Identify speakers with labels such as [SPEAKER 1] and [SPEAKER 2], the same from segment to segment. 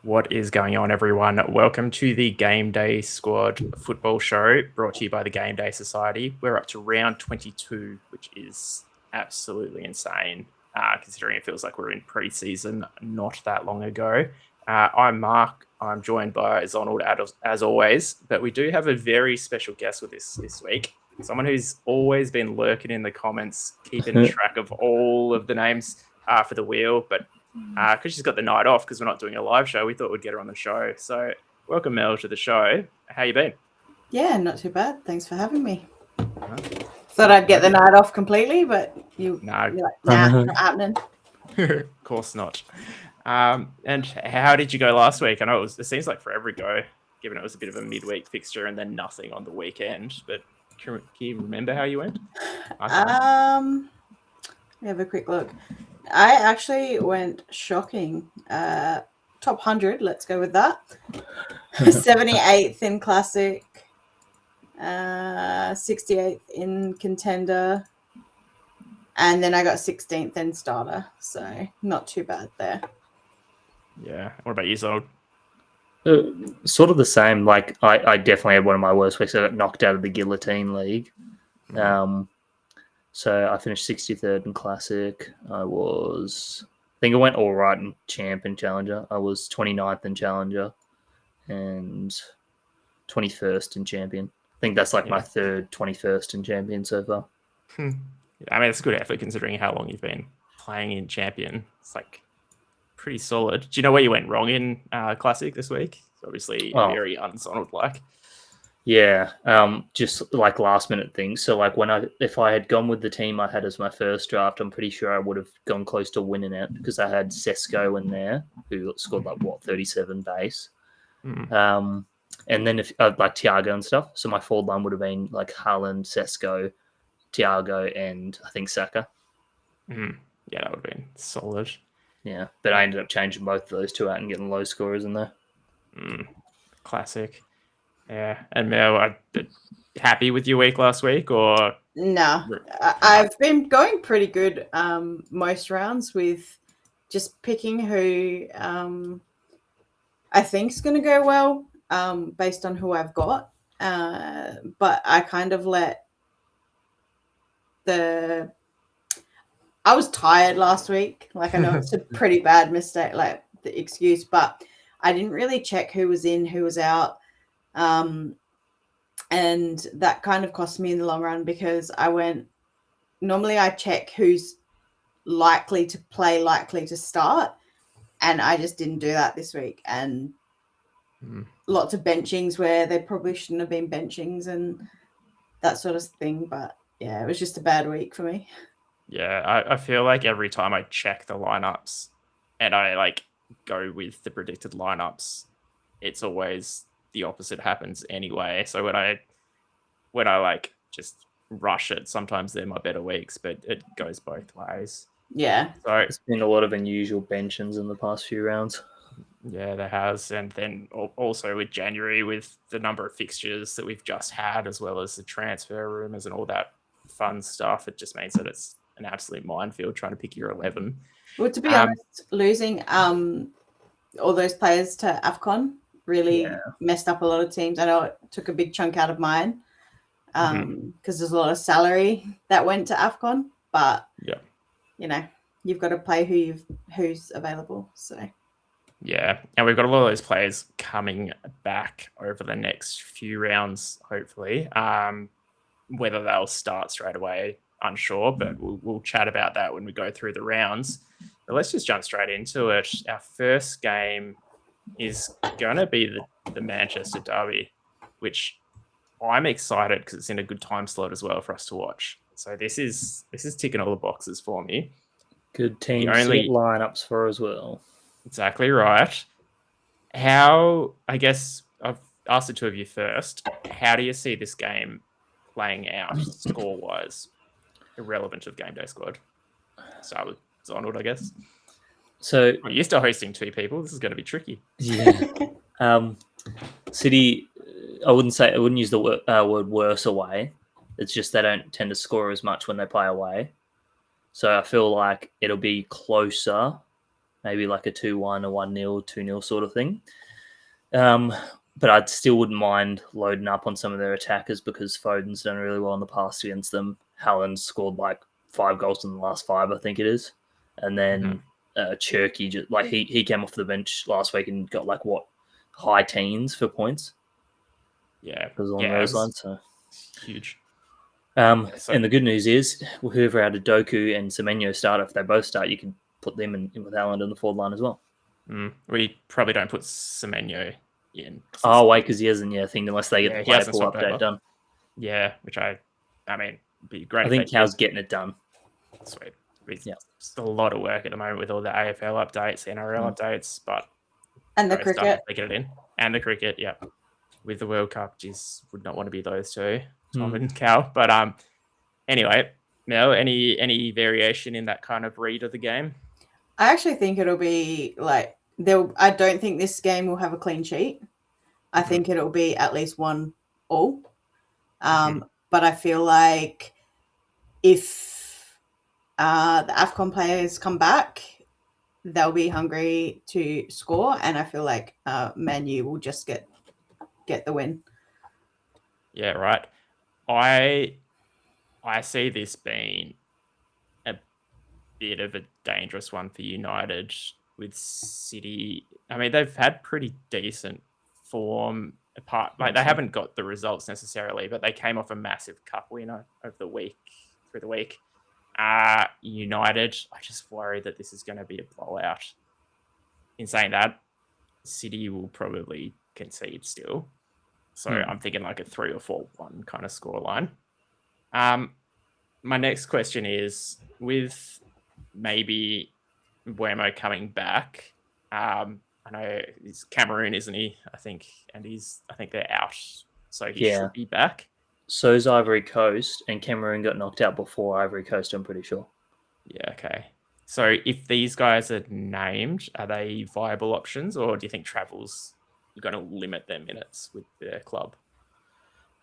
[SPEAKER 1] What is going on, everyone? Welcome to the Game Day Squad football show brought to you by the Game Day Society. We're up to round 22, which is absolutely insane, considering it feels like we're in pre-season not that long ago. I'm Mark. I'm joined by Zonald as always, but we do have a very special guest with us this week. Someone who's always been lurking in the comments, keeping track of all of the names for the wheel, but because she's got the night off because we're not doing a live show, we thought we'd get her on the show. So welcome, Mel, to the show. How you been?
[SPEAKER 2] Yeah, not too bad. Thanks for having me. Thought I'd get the night off completely, but you're like, nah, not happening.
[SPEAKER 1] Of course not. And how did you go last week? I know it seems like forever ago, given it was a bit of a midweek fixture and then nothing on the weekend. But can you remember how you went?
[SPEAKER 2] Let me have a quick look. I actually went shocking. Top 100, let's go with that. 78th in Classic, 68th in Contender, and then I got 16th in Starter, so not too bad there.
[SPEAKER 1] Yeah. What about you, Zod?
[SPEAKER 3] Sort of the same. Like I definitely had one of my worst weeks. I got knocked out of the Guillotine League. So I finished 63rd in Classic. I think I went all right in Champ and Challenger. I was 29th in Challenger and 21st in Champion. I think that's like my third 21st in Champion so far.
[SPEAKER 1] I mean, it's a good effort considering how long you've been playing in Champion. It's like pretty solid. Do you know where you went wrong in Classic this week? It's obviously very unsonald-like.
[SPEAKER 3] Yeah, just like last minute things. So like if I had gone with the team I had as my first draft, I'm pretty sure I would have gone close to winning it because I had Sesko in there who scored 37 base. And then if like Thiago and stuff. So my forward line would have been like Haaland, Sesko, Thiago, and I think Saka.
[SPEAKER 1] Yeah, that would have been solid.
[SPEAKER 3] Yeah, but I ended up changing both of those two out and getting low scorers in there.
[SPEAKER 1] Classic. Yeah, and Mel, happy with your week last week, or
[SPEAKER 2] no? I've been going pretty good most rounds with just picking who I think is going to go well based on who I've got. But I kind of let I was tired last week. Like, I know it's a pretty bad mistake, like the excuse, but I didn't really check who was in, who was out. And that kind of cost me in the long run because normally I check who's likely to play, likely to start. And I just didn't do that this week. And lots of benchings where they probably shouldn't have been benchings and that sort of thing. But yeah, it was just a bad week for me.
[SPEAKER 1] Yeah, I feel like every time I check the lineups and I like go with the predicted lineups, it's always the opposite happens anyway. So when I like just rush it, sometimes they're my better weeks, but it goes both ways.
[SPEAKER 2] Yeah.
[SPEAKER 1] So
[SPEAKER 3] it's been a lot of unusual benchings in the past few rounds.
[SPEAKER 1] Yeah, there has. And then also with January, with the number of fixtures that we've just had, as well as the transfer rumors and all that fun stuff, it just means that it's an absolute minefield trying to pick your 11.
[SPEAKER 2] Well, to be honest, losing all those players to AFCON really messed up a lot of teams. I know it took a big chunk out of mine because there's a lot of salary that went to AFCON, but you know, you've got to play who's available. So
[SPEAKER 1] yeah, and we've got a lot of those players coming back over the next few rounds, hopefully. Whether they'll start straight away, unsure, but we'll chat about that when we go through the rounds. But let's just jump straight into it. Our first game is going to be the Manchester Derby, which I'm excited because it's in a good time slot as well for us to watch. So this is ticking all the boxes for me.
[SPEAKER 3] Good team lineups for as well.
[SPEAKER 1] Exactly right. I guess I've asked the two of you first. How do you see this game playing out score-wise, irrelevant of Game Day Squad? Start with Zonald, I guess.
[SPEAKER 3] So
[SPEAKER 1] you're still hosting two people. This is going to be tricky.
[SPEAKER 3] Yeah. City, I wouldn't use the word worse away. It's just they don't tend to score as much when they play away. So I feel like it'll be closer maybe like a 2-1, a 1-0, 2-0 sort of thing. But I still wouldn't mind loading up on some of their attackers because Foden's done really well in the past against them. Haaland's scored like 5 goals in the last 5, I think it is. And then Cherky, just like he came off the bench last week and got like high teens for points.
[SPEAKER 1] Yeah,
[SPEAKER 3] it was along those lines. So
[SPEAKER 1] huge.
[SPEAKER 3] And the good news is, whoever had a Doku and Semenyo start, if they both start, you can put them in with Haaland in the forward line as well.
[SPEAKER 1] We probably don't put Semenyo in.
[SPEAKER 3] Oh, wait, because he hasn't yet, I think, unless they get the player pool update done.
[SPEAKER 1] Yeah, which I mean, be great.
[SPEAKER 3] I think Cal's getting it done.
[SPEAKER 1] Sweet. It's a lot of work at the moment with all the AFL updates, NRL updates, but
[SPEAKER 2] and the cricket.
[SPEAKER 1] They get it in. And the cricket, yeah. With the World Cup, just would not want to be those two, Tom and Cal. But anyway, Mel, any variation in that kind of read of the game?
[SPEAKER 2] I actually think it'll be like I don't think this game will have a clean sheet. I think it'll be at least 1-1. But I feel like if the AFCON players come back, they'll be hungry to score, and I feel like Man U will just get the win.
[SPEAKER 1] Yeah, right. I see this being a bit of a dangerous one for United with City. I mean, they've had pretty decent form apart. Like they haven't got the results necessarily, but they came off a massive cup win over the week. United, I just worry that this is going to be a blowout. In saying that, City will probably concede still. So I'm thinking like a 3 or 4-1 kind of scoreline. My next question is, with maybe Mbeumo coming back, I know he's Cameroon, isn't he? I think they're out, so he should be back.
[SPEAKER 3] So's Ivory Coast, and Cameroon got knocked out before Ivory Coast, I'm pretty sure.
[SPEAKER 1] Yeah, okay. So if these guys are named, are they viable options, or do you think Travel's going to limit their minutes with their club?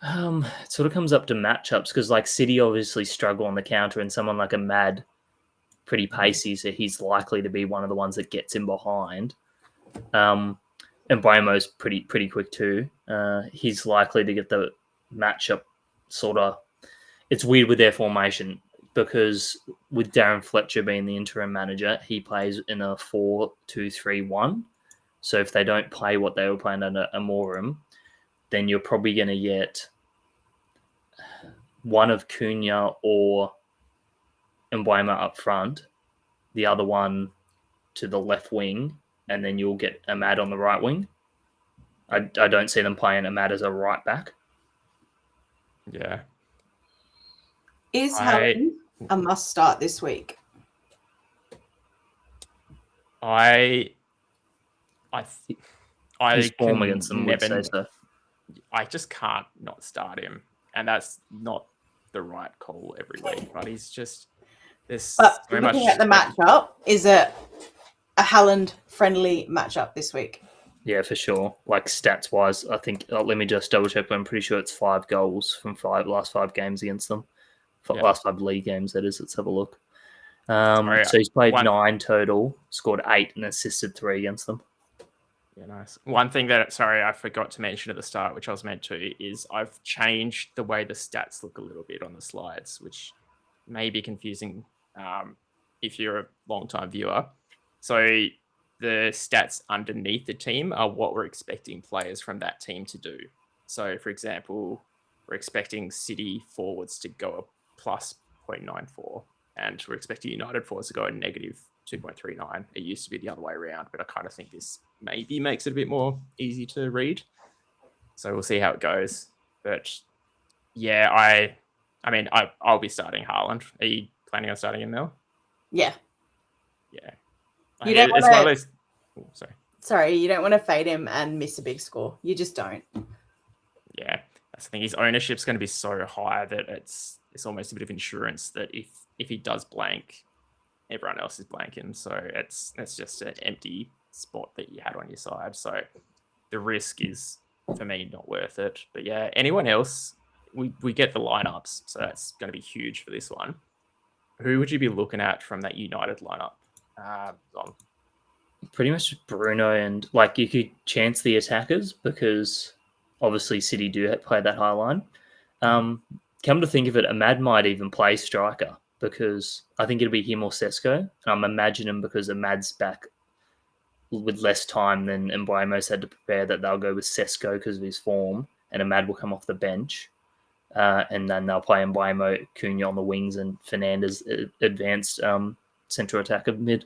[SPEAKER 3] It sort of comes up to matchups because like City obviously struggle on the counter, and someone like a Mad, pretty pacey, so he's likely to be one of the ones that gets in behind. And Mbeumo's pretty quick too. He's likely to get the matchup sort of. It's weird with their formation because with Darren Fletcher being the interim manager, he plays in a 4-2-3-1. So if they don't play what they were playing under Amorim, then you're probably going to get one of Cunha or Mbeumo up front, the other one to the left wing, and then you'll get Ahmad on the right wing. I don't see them playing Ahmad as a right back.
[SPEAKER 1] Yeah.
[SPEAKER 2] Is Haaland a must start this week?
[SPEAKER 1] I
[SPEAKER 3] form against them would say so.
[SPEAKER 1] I just can't not start him, and that's not the right call every week. But he's just
[SPEAKER 2] looking at the matchup, is it a Haaland friendly matchup this week?
[SPEAKER 3] Yeah, for sure. Like stats wise, I think. Let me just double check. But I'm pretty sure it's 5 goals from last 5 games against them. Last 5 league games, that is. Let's have a look. So he's played 9 total, scored 8 and assisted 3 against them.
[SPEAKER 1] Yeah, nice. One thing that, I forgot to mention at the start, which I was meant to, is I've changed the way the stats look a little bit on the slides, which may be confusing if you're a long-time viewer. So the stats underneath the team are what we're expecting players from that team to do. So, for example, we're expecting City forwards to go a plus 0.94, and we're expecting United forwards to go a negative 2.39. It used to be the other way around, but I kind of think this maybe makes it a bit more easy to read. So we'll see how it goes. But yeah, I'll be starting Haaland. Are you planning on starting him, Mel?
[SPEAKER 2] Yeah.
[SPEAKER 1] Yeah.
[SPEAKER 2] You don't
[SPEAKER 1] it's one of those. Oh,
[SPEAKER 2] sorry, you don't want to fade him and miss a big score. You just don't.
[SPEAKER 1] Yeah, that's the thing. His ownership's going to be so high that it's almost a bit of insurance that if he does blank, everyone else is blanking. So it's just an empty spot that you had on your side. So the risk is, for me, not worth it. But yeah, anyone else, we get the lineups, so that's going to be huge for this one. Who would you be looking at from that United lineup? Don?
[SPEAKER 3] Pretty much Bruno, and like you could chance the attackers because obviously City do play that high line. Come to think of it, Ahmad might even play striker because I think it'll be him or Sesko. And I'm imagining because Ahmad's back with less time than Mbeumo's had to prepare that they'll go with Sesko because of his form, and Ahmad will come off the bench. And then they'll play Mbeumo, Cunha on the wings, and Fernandez advanced central attacker mid.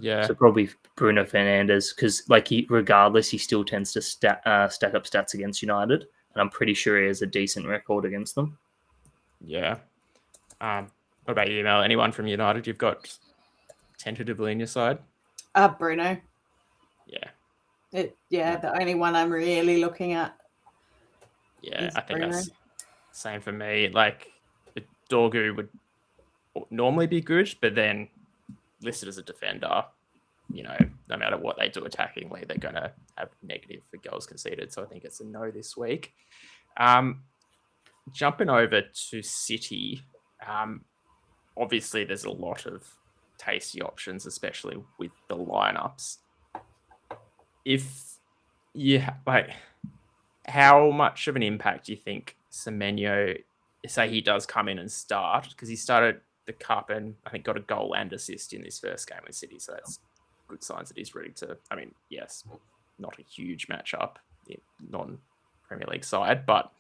[SPEAKER 1] Yeah.
[SPEAKER 3] So probably Bruno Fernandes because, like, regardless, he still tends to stack up stats against United, and I'm pretty sure he has a decent record against them.
[SPEAKER 1] Yeah. What about you, Mel? Anyone from United you've got tentatively in your side?
[SPEAKER 2] Bruno.
[SPEAKER 1] Yeah.
[SPEAKER 2] The only one I'm really looking at.
[SPEAKER 1] Yeah, I think that's same for me. Like, Dorgu would normally be good, but then listed as a defender, no matter what they do attackingly, they're going to have negative for goals conceded. So I think it's a no this week. Jumping over to City, obviously there's a lot of tasty options, especially with the lineups. If you how much of an impact do you think Semenyo, say he does come in and start, because he started the cup and I think got a goal and assist in this first game with City, so that's good signs that he's ready to, yes, not a huge matchup, non-Premier League side, but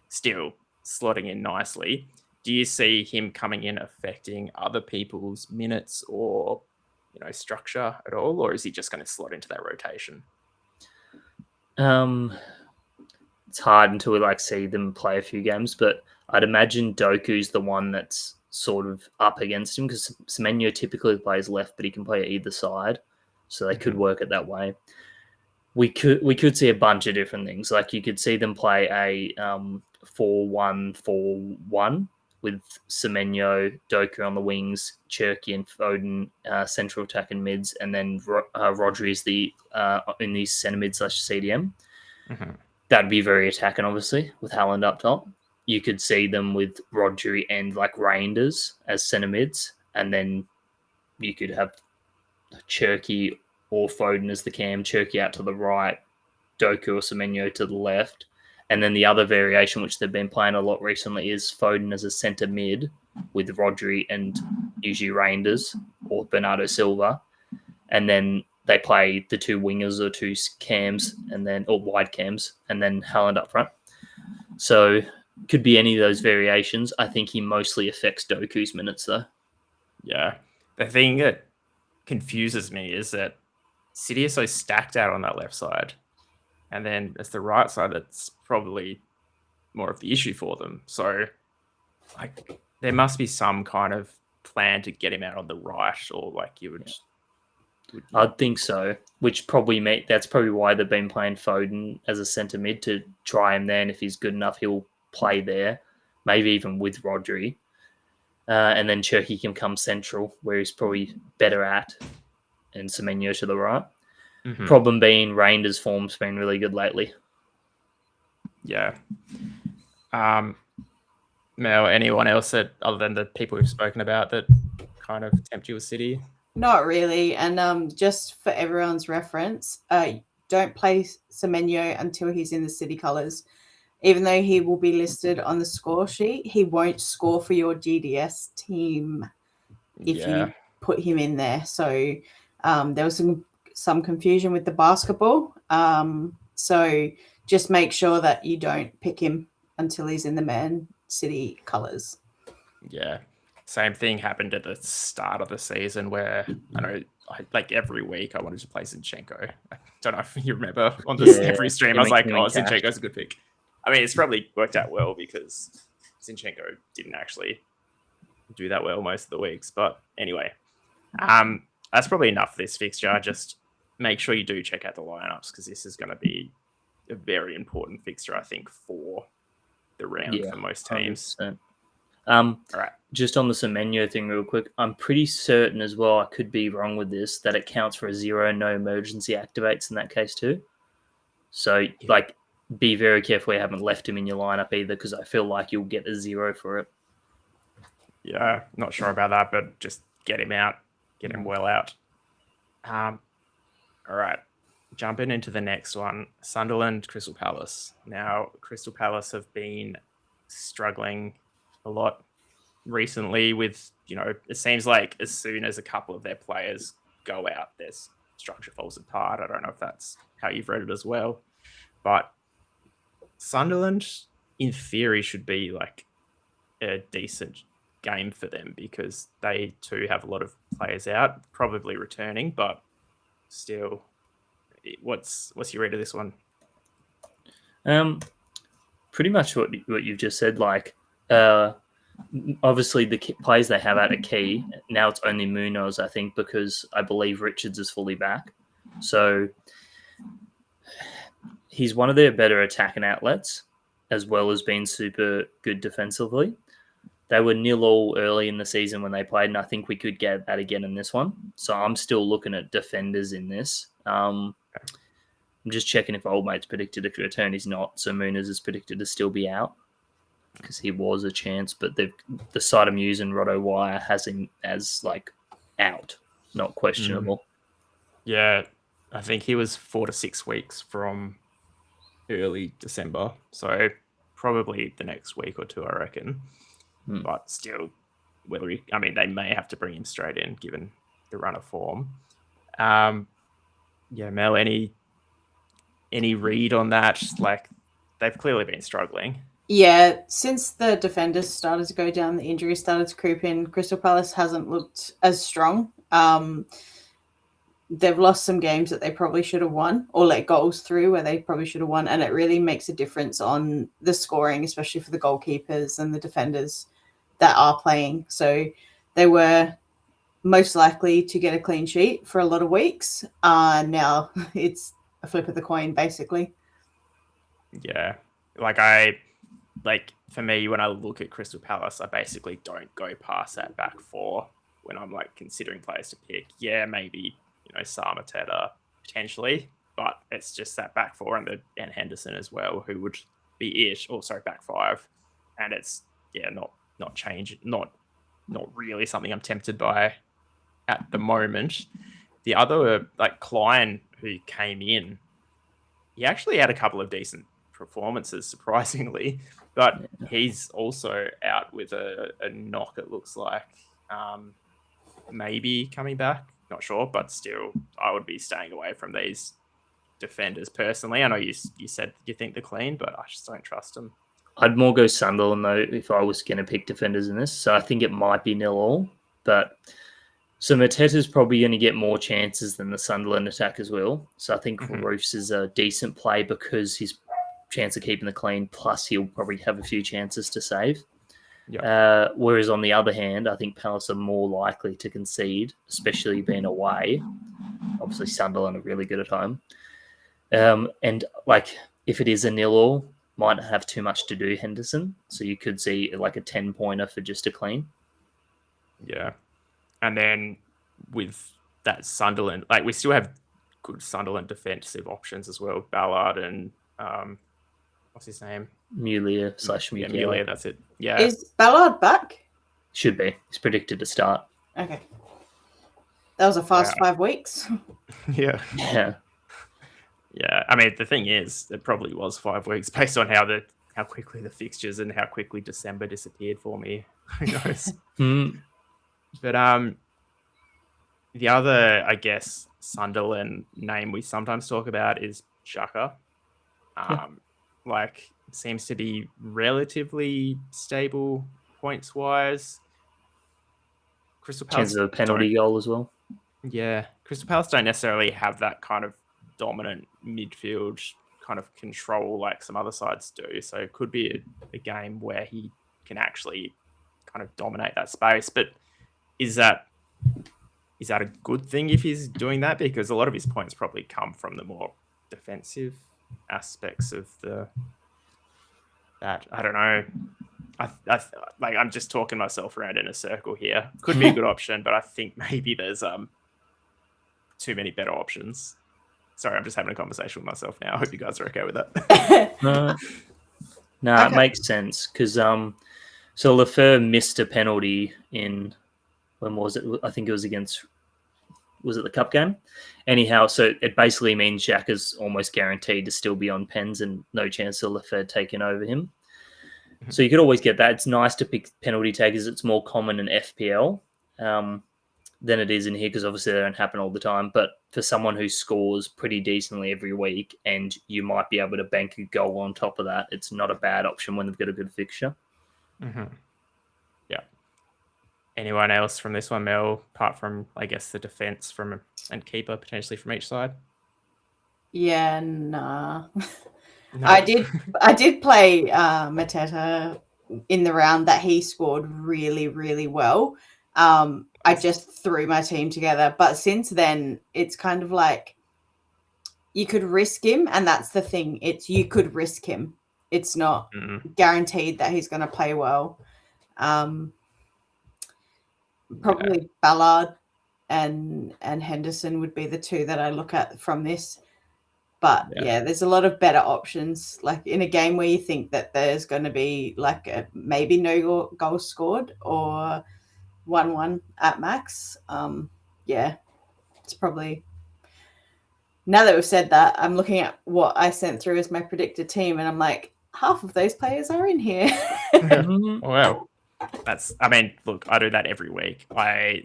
[SPEAKER 1] still slotting in nicely. Do you see him coming in affecting other people's minutes or, structure at all, or is he just going to slot into that rotation?
[SPEAKER 3] It's hard until we see them play a few games, but I'd imagine Doku's the one that's sort of up against him because Semenyo typically plays left, but he can play either side, so they could work it that way. We could see a bunch of different things. Like you could see them play a 4-1-4-1 with Semenyo, Doku on the wings, Cherki and Foden central attack and mids, and then Rodri is in the centre mid / CDM.
[SPEAKER 1] Mm-hmm.
[SPEAKER 3] That'd be very attacking, obviously, with Haaland up top. You could see them with Rodri and Reinders as centre mids, and then you could have Cherki or Foden as the cam, Cherki out to the right, Doku or Semenyo to the left. And then the other variation, which they've been playing a lot recently, is Foden as a centre mid with Rodri and usually Reinders or Bernardo Silva. And then they play the two wingers or two cams or wide cams, and then Haaland up front. So could be any of those variations. I think he mostly affects Doku's minutes, though.
[SPEAKER 1] Yeah. The thing that confuses me is that City are so stacked out on that left side. And then it's the right side that's probably more of the issue for them. So there must be some kind of plan to get him out on the right, or you would...
[SPEAKER 3] I'd think so, which probably that's probably why they've been playing Foden as a centre mid to try him there, and if he's good enough, he'll play there, maybe even with Rodri. And then Cherki can come central, where he's probably better at, and Semenyo to the right. Mm-hmm. Problem being, Reinders' form's been really good lately.
[SPEAKER 1] Yeah. Mel, anyone else other than the people we've spoken about that kind of tempt you with City?
[SPEAKER 2] Not really. And just for everyone's reference, don't play Semenyo until he's in the City colours. Even though he will be listed on the score sheet, he won't score for your GDS team if you put him in there. So there was some confusion with the basketball. So just make sure that you don't pick him until he's in the Man City colours.
[SPEAKER 1] Yeah. Same thing happened at the start of the season where I know every week I wanted to play Zinchenko. I don't know if you remember on every stream. I was like, Zinchenko's a good pick. It's probably worked out well because Zinchenko didn't actually do that well most of the weeks. But anyway, that's probably enough for this fixture. Just make sure you do check out the lineups because this is going to be a very important fixture, I think, for the round for most teams.
[SPEAKER 3] 100%.
[SPEAKER 1] All right.
[SPEAKER 3] Just on the Semenyo thing real quick, I'm pretty certain as well, I could be wrong with this, that it counts for a 0, no emergency activates in that case too. So, be very careful you haven't left him in your lineup either, because I feel like you'll get a 0 for it.
[SPEAKER 1] Yeah, not sure about that, but just get him out, get him well out. All right. Jumping into the next one, Sunderland, Crystal Palace. Now, Crystal Palace have been struggling a lot recently with, it seems like as soon as a couple of their players go out, their structure falls apart. I don't know if that's how you've read it as well. But Sunderland, in theory, should be like a decent game for them because they too have a lot of players out, probably returning, but still, what's your read of this one?
[SPEAKER 3] Pretty much what you've just said. Like, obviously the players they have out are key. Now it's only Munoz, I think, because I believe Richards is fully back. So he's one of their better attacking outlets, as well as being super good defensively. They were 0-0 early in the season when they played, and I think we could get that again in this one. So I'm still looking at defenders in this. I'm just checking if Old Mate's predicted to return. He's not. So Munoz is predicted to still be out because he was a chance. But the side I'm using, Roto Wire, has him as like out, not questionable.
[SPEAKER 1] Yeah, I think he was 4 to 6 weeks from early December. So probably the next week or two, I reckon. But still, they may have to bring him straight in given the run of form. Mel, any read on that? Like, they've clearly been struggling.
[SPEAKER 2] Yeah, since the defenders started to go down, the injuries started to creep in, Crystal Palace hasn't looked as strong. They've lost some games that they probably should have won or let goals through where they probably should have won. And it really makes a difference on the scoring, especially for the goalkeepers and the defenders that are playing. So they were most likely to get a clean sheet for a lot of weeks. Now it's a flip of the coin, basically.
[SPEAKER 1] Yeah. For me, when I look at Crystal Palace, I basically don't go past that back four when I'm like considering players to pick. Yeah, maybe, Samateta potentially, but it's just that back four and Henderson as well, who would be it. Also back five. And it's, not change, not really something I'm tempted by at the moment. The other, Klein, who came in, he actually had a couple of decent performances, surprisingly, but he's also out with a knock, it looks like. Maybe coming back, not sure, but still, I would be staying away from these defenders personally. I know you said you think they're clean, but I just don't trust them.
[SPEAKER 3] I'd more go Sunderland, though, if I was going to pick defenders in this. So I think it might be 0-0, but so Mateta's probably going to get more chances than the Sunderland attack as well. So I think Roofs is a decent play because his chance of keeping the clean, plus he'll probably have a few chances to save.
[SPEAKER 1] Yep.
[SPEAKER 3] Whereas on the other hand, I think Palace are more likely to concede, especially being away. Obviously, Sunderland are really good at home. And if it is a 0-0, might not have too much to do, Henderson. So you could see like a 10-pointer for just a clean.
[SPEAKER 1] Yeah. And then with that Sunderland, we still have good Sunderland defensive options as well. Ballard and what's his name?
[SPEAKER 3] Mulier /
[SPEAKER 1] Mulier. Yeah, Mulier, that's it. Yeah.
[SPEAKER 2] Is Ballard back?
[SPEAKER 3] Should be. He's predicted to start.
[SPEAKER 2] Okay. That was a fast 5 weeks.
[SPEAKER 1] Yeah.
[SPEAKER 3] Yeah.
[SPEAKER 1] Yeah. I mean, the thing is, it probably was 5 weeks based on how quickly the fixtures and how quickly December disappeared for me. Who knows? But the other, I guess, Sunderland name we sometimes talk about is Xhaka. Seems to be relatively stable points wise. Crystal Palace
[SPEAKER 3] chances of a penalty goal as well.
[SPEAKER 1] Yeah, Crystal Palace don't necessarily have that kind of dominant midfield kind of control like some other sides do. So it could be a game where he can actually kind of dominate that space. But is that a good thing if he's doing that? Because a lot of his points probably come from the more defensive aspects of that. I don't know. I'm just talking myself around in a circle here. Could be a good option, but I think maybe there's too many better options. Sorry, I'm just having a conversation with myself now. I hope you guys are okay with that.
[SPEAKER 3] No, okay. It makes sense because so Lafleur missed a penalty in when was it? I think it was against was it the cup game? Anyhow, so it basically means Xhaka's almost guaranteed to still be on pens and no chance of Lafayette taking over him. So you could always get that. It's nice to pick penalty takers. It's more common in FPL than it is in here because obviously they don't happen all the time. But for someone who scores pretty decently every week and you might be able to bank a goal on top of that, it's not a bad option when they've got a good fixture.
[SPEAKER 1] Yeah. Anyone else from this one, Mel, apart from, I guess, the defense and keeper potentially from each side?
[SPEAKER 2] Yeah, nah.
[SPEAKER 1] No.
[SPEAKER 2] I did play Mateta in the round that he scored really, really well. I just threw my team together. But since then, it's kind of like you could risk him. And that's the thing. It's you could risk him. It's not guaranteed that he's going to play well. Probably Ballard and Henderson would be the two that I look at from this. But yeah, there's a lot of better options. Like in a game where you think that there's going to be like maybe no goals scored or 1-1 at max. It's probably. Now that we've said that, I'm looking at what I sent through as my predicted team, and I'm like, half of those players are in here.
[SPEAKER 1] Wow. Look, I do that every week. I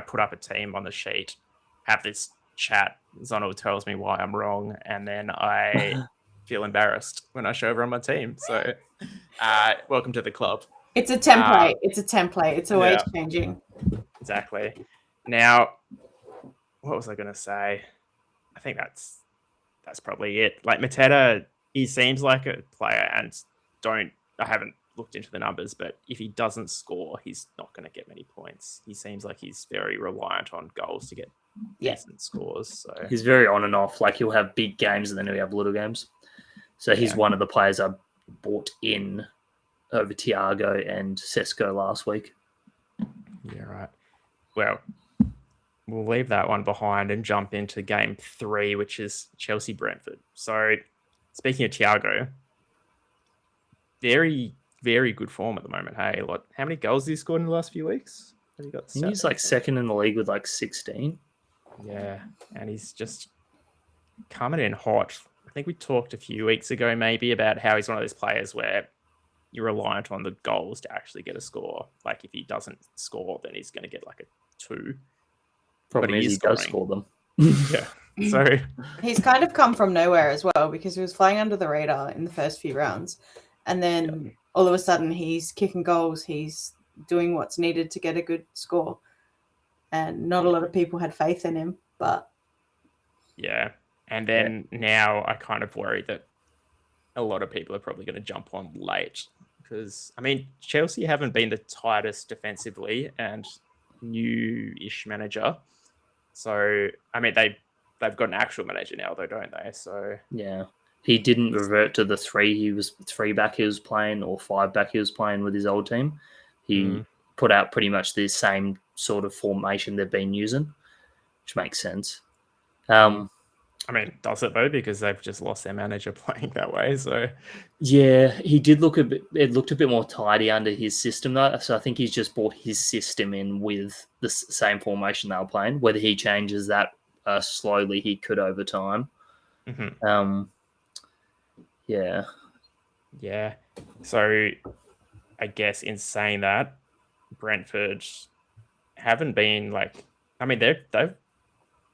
[SPEAKER 1] put up a team on the sheet, have this chat. Zonal tells me why I'm wrong, and then I feel embarrassed when I show everyone my team. So, welcome to the club.
[SPEAKER 2] It's a template. It's always changing.
[SPEAKER 1] Exactly. Now, what was I going to say? I think that's probably it. Like Mateta, he seems like a player, and I haven't looked into the numbers, but if he doesn't score, he's not going to get many points. He seems like he's very reliant on goals to get decent scores. So
[SPEAKER 3] he's very on and off. Like he'll have big games and then he'll have little games. So he's one of the players I bought in over Thiago and Sesko last week.
[SPEAKER 1] Yeah, right. Well, we'll leave that one behind and jump into game 3, which is Chelsea-Brentford. So speaking of Thiago, very, very good form at the moment. Hey, how many goals has he scored in the last few weeks? Have you got?
[SPEAKER 3] He's like second in the league with like 16.
[SPEAKER 1] Yeah, and he's just coming in hot. I think we talked a few weeks ago maybe about how he's one of those players where you're reliant on the goals to actually get a score. Like if he doesn't score, then he's going to get like a 2.
[SPEAKER 3] Problem is he does score them.
[SPEAKER 1] Yeah. So
[SPEAKER 2] he's kind of come from nowhere as well because he was flying under the radar in the first few rounds. And then all of a sudden he's kicking goals. He's doing what's needed to get a good score. And not a lot of people had faith in him, but
[SPEAKER 1] yeah. And then now I kind of worry that a lot of people are probably going to jump on late because, Chelsea haven't been the tightest defensively and new-ish manager. So, they've got an actual manager now, though, don't they? So
[SPEAKER 3] yeah. He didn't revert to the 3. He was 3 back he was playing or 5 back he was playing with his old team. He put out pretty much the same sort of formation they've been using, which makes sense.
[SPEAKER 1] Does it though? Because they've just lost their manager playing that way. So
[SPEAKER 3] yeah, he did look it looked a bit more tidy under his system though. So I think he's just brought his system in with the same formation they were playing. Whether he changes that slowly, he could over time.
[SPEAKER 1] Yeah. So I guess in saying that, Brentford haven't been they're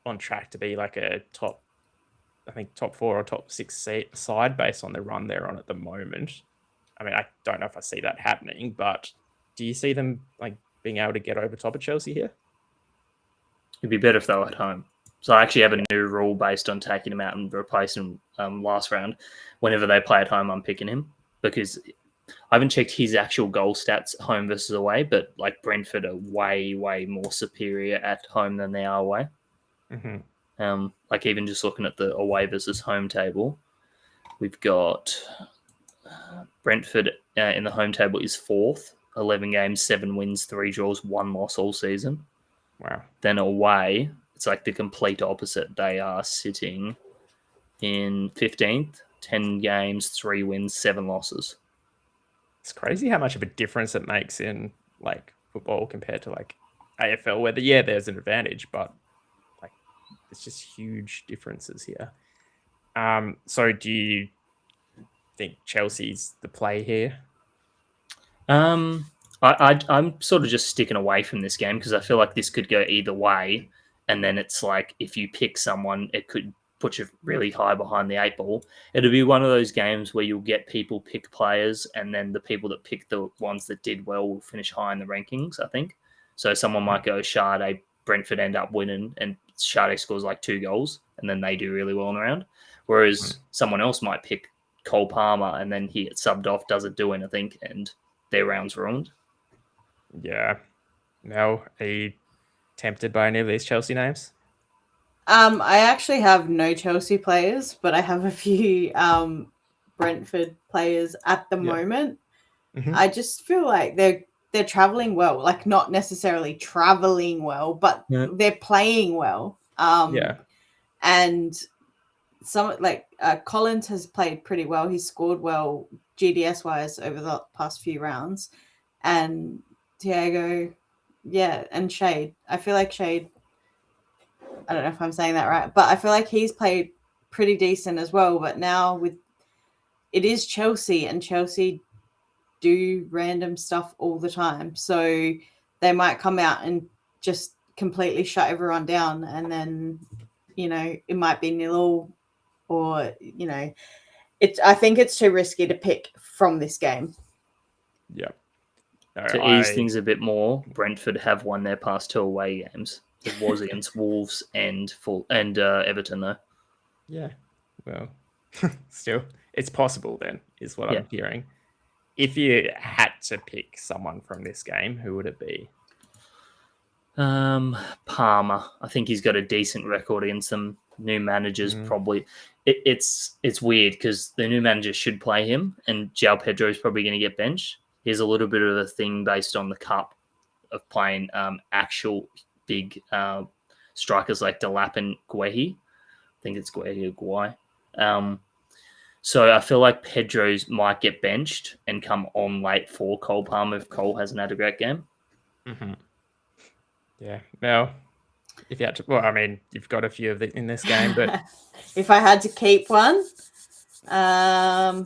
[SPEAKER 1] on track to be like a top 4 or top 6 side based on the run they're on at the moment. I don't know if I see that happening, but do you see them being able to get over top of Chelsea here?
[SPEAKER 3] It'd be better if they were at home. So I actually have a new rule based on taking him out and replacing him last round. Whenever they play at home, I'm picking him because I haven't checked his actual goal stats home versus away, but Brentford are way, way more superior at home than they are away. Even just looking at the away versus home table, we've got Brentford in the home table is 4th, 11 games, 7 wins, 3 draws, 1 loss all season.
[SPEAKER 1] Wow.
[SPEAKER 3] Then away, it's the complete opposite. They are sitting in 15th, 10 games, 3 wins, 7 losses.
[SPEAKER 1] It's crazy how much of a difference it makes in football compared to AFL, where there's an advantage, but it's just huge differences here. So do you think Chelsea's the play here?
[SPEAKER 3] I'm sort of just sticking away from this game because I feel like this could go either way. And then it's like if you pick someone, it could put you really high behind the eight ball. It'll be one of those games where you'll get people pick players, and then the people that pick the ones that did well will finish high in the rankings, I think. So someone might go Sade, Brentford end up winning, and Sade scores like 2 goals, and then they do really well in the round. Whereas someone else might pick Cole Palmer, and then he gets subbed off, doesn't do anything, and their round's ruined.
[SPEAKER 1] Yeah. Mel, are you tempted by any of these Chelsea names?
[SPEAKER 2] I actually have no Chelsea players, but I have a few Brentford players at the moment.
[SPEAKER 1] Mhm.
[SPEAKER 2] I just feel like they're traveling well, like not necessarily traveling well, but they're playing well. And some like Collins has played pretty well. He's scored well GDS wise over the past few rounds, and Thiago, and Shade. I feel like Shade. I don't know if I'm saying that right, but I feel like he's played pretty decent as well. But now it is Chelsea, and Chelsea do random stuff all the time, so they might come out and just completely shut everyone down, and then it might be 0-0, or I think it's too risky to pick from this game.
[SPEAKER 1] Yeah. No,
[SPEAKER 3] to ease things a bit more, Brentford have won their past 2 away games. It was against Wolves and Everton, though.
[SPEAKER 1] Yeah. Well, still, it's possible then, is what I'm hearing. If you had to pick someone from this game, who would it be?
[SPEAKER 3] Palmer. I think he's got a decent record against some new managers. Probably, it's weird because the new manager should play him, and João Pedro is probably going to get benched. Here's a little bit of a thing based on the cup of playing actual big strikers like Delap and Guehi. I think it's Guehi or Guai. So I feel like Pedro's might get benched and come on late for Cole Palmer if Cole hasn't had a great game.
[SPEAKER 1] Mm-hmm. Yeah. Well, if you had to, well, I mean, you've got a few of in this game, but
[SPEAKER 2] if I had to keep one, I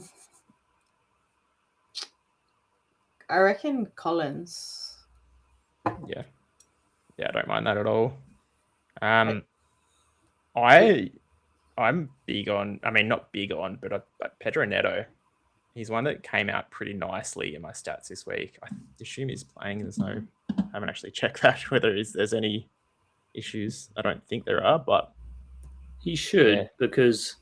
[SPEAKER 2] reckon Collins.
[SPEAKER 1] Yeah, I don't mind that at all. I'm big on. I mean, not big on, but Pedro Neto. He's one that came out pretty nicely in my stats this week. I assume he's playing. I haven't actually checked that whether there's any issues. I don't think there are, but
[SPEAKER 3] he should because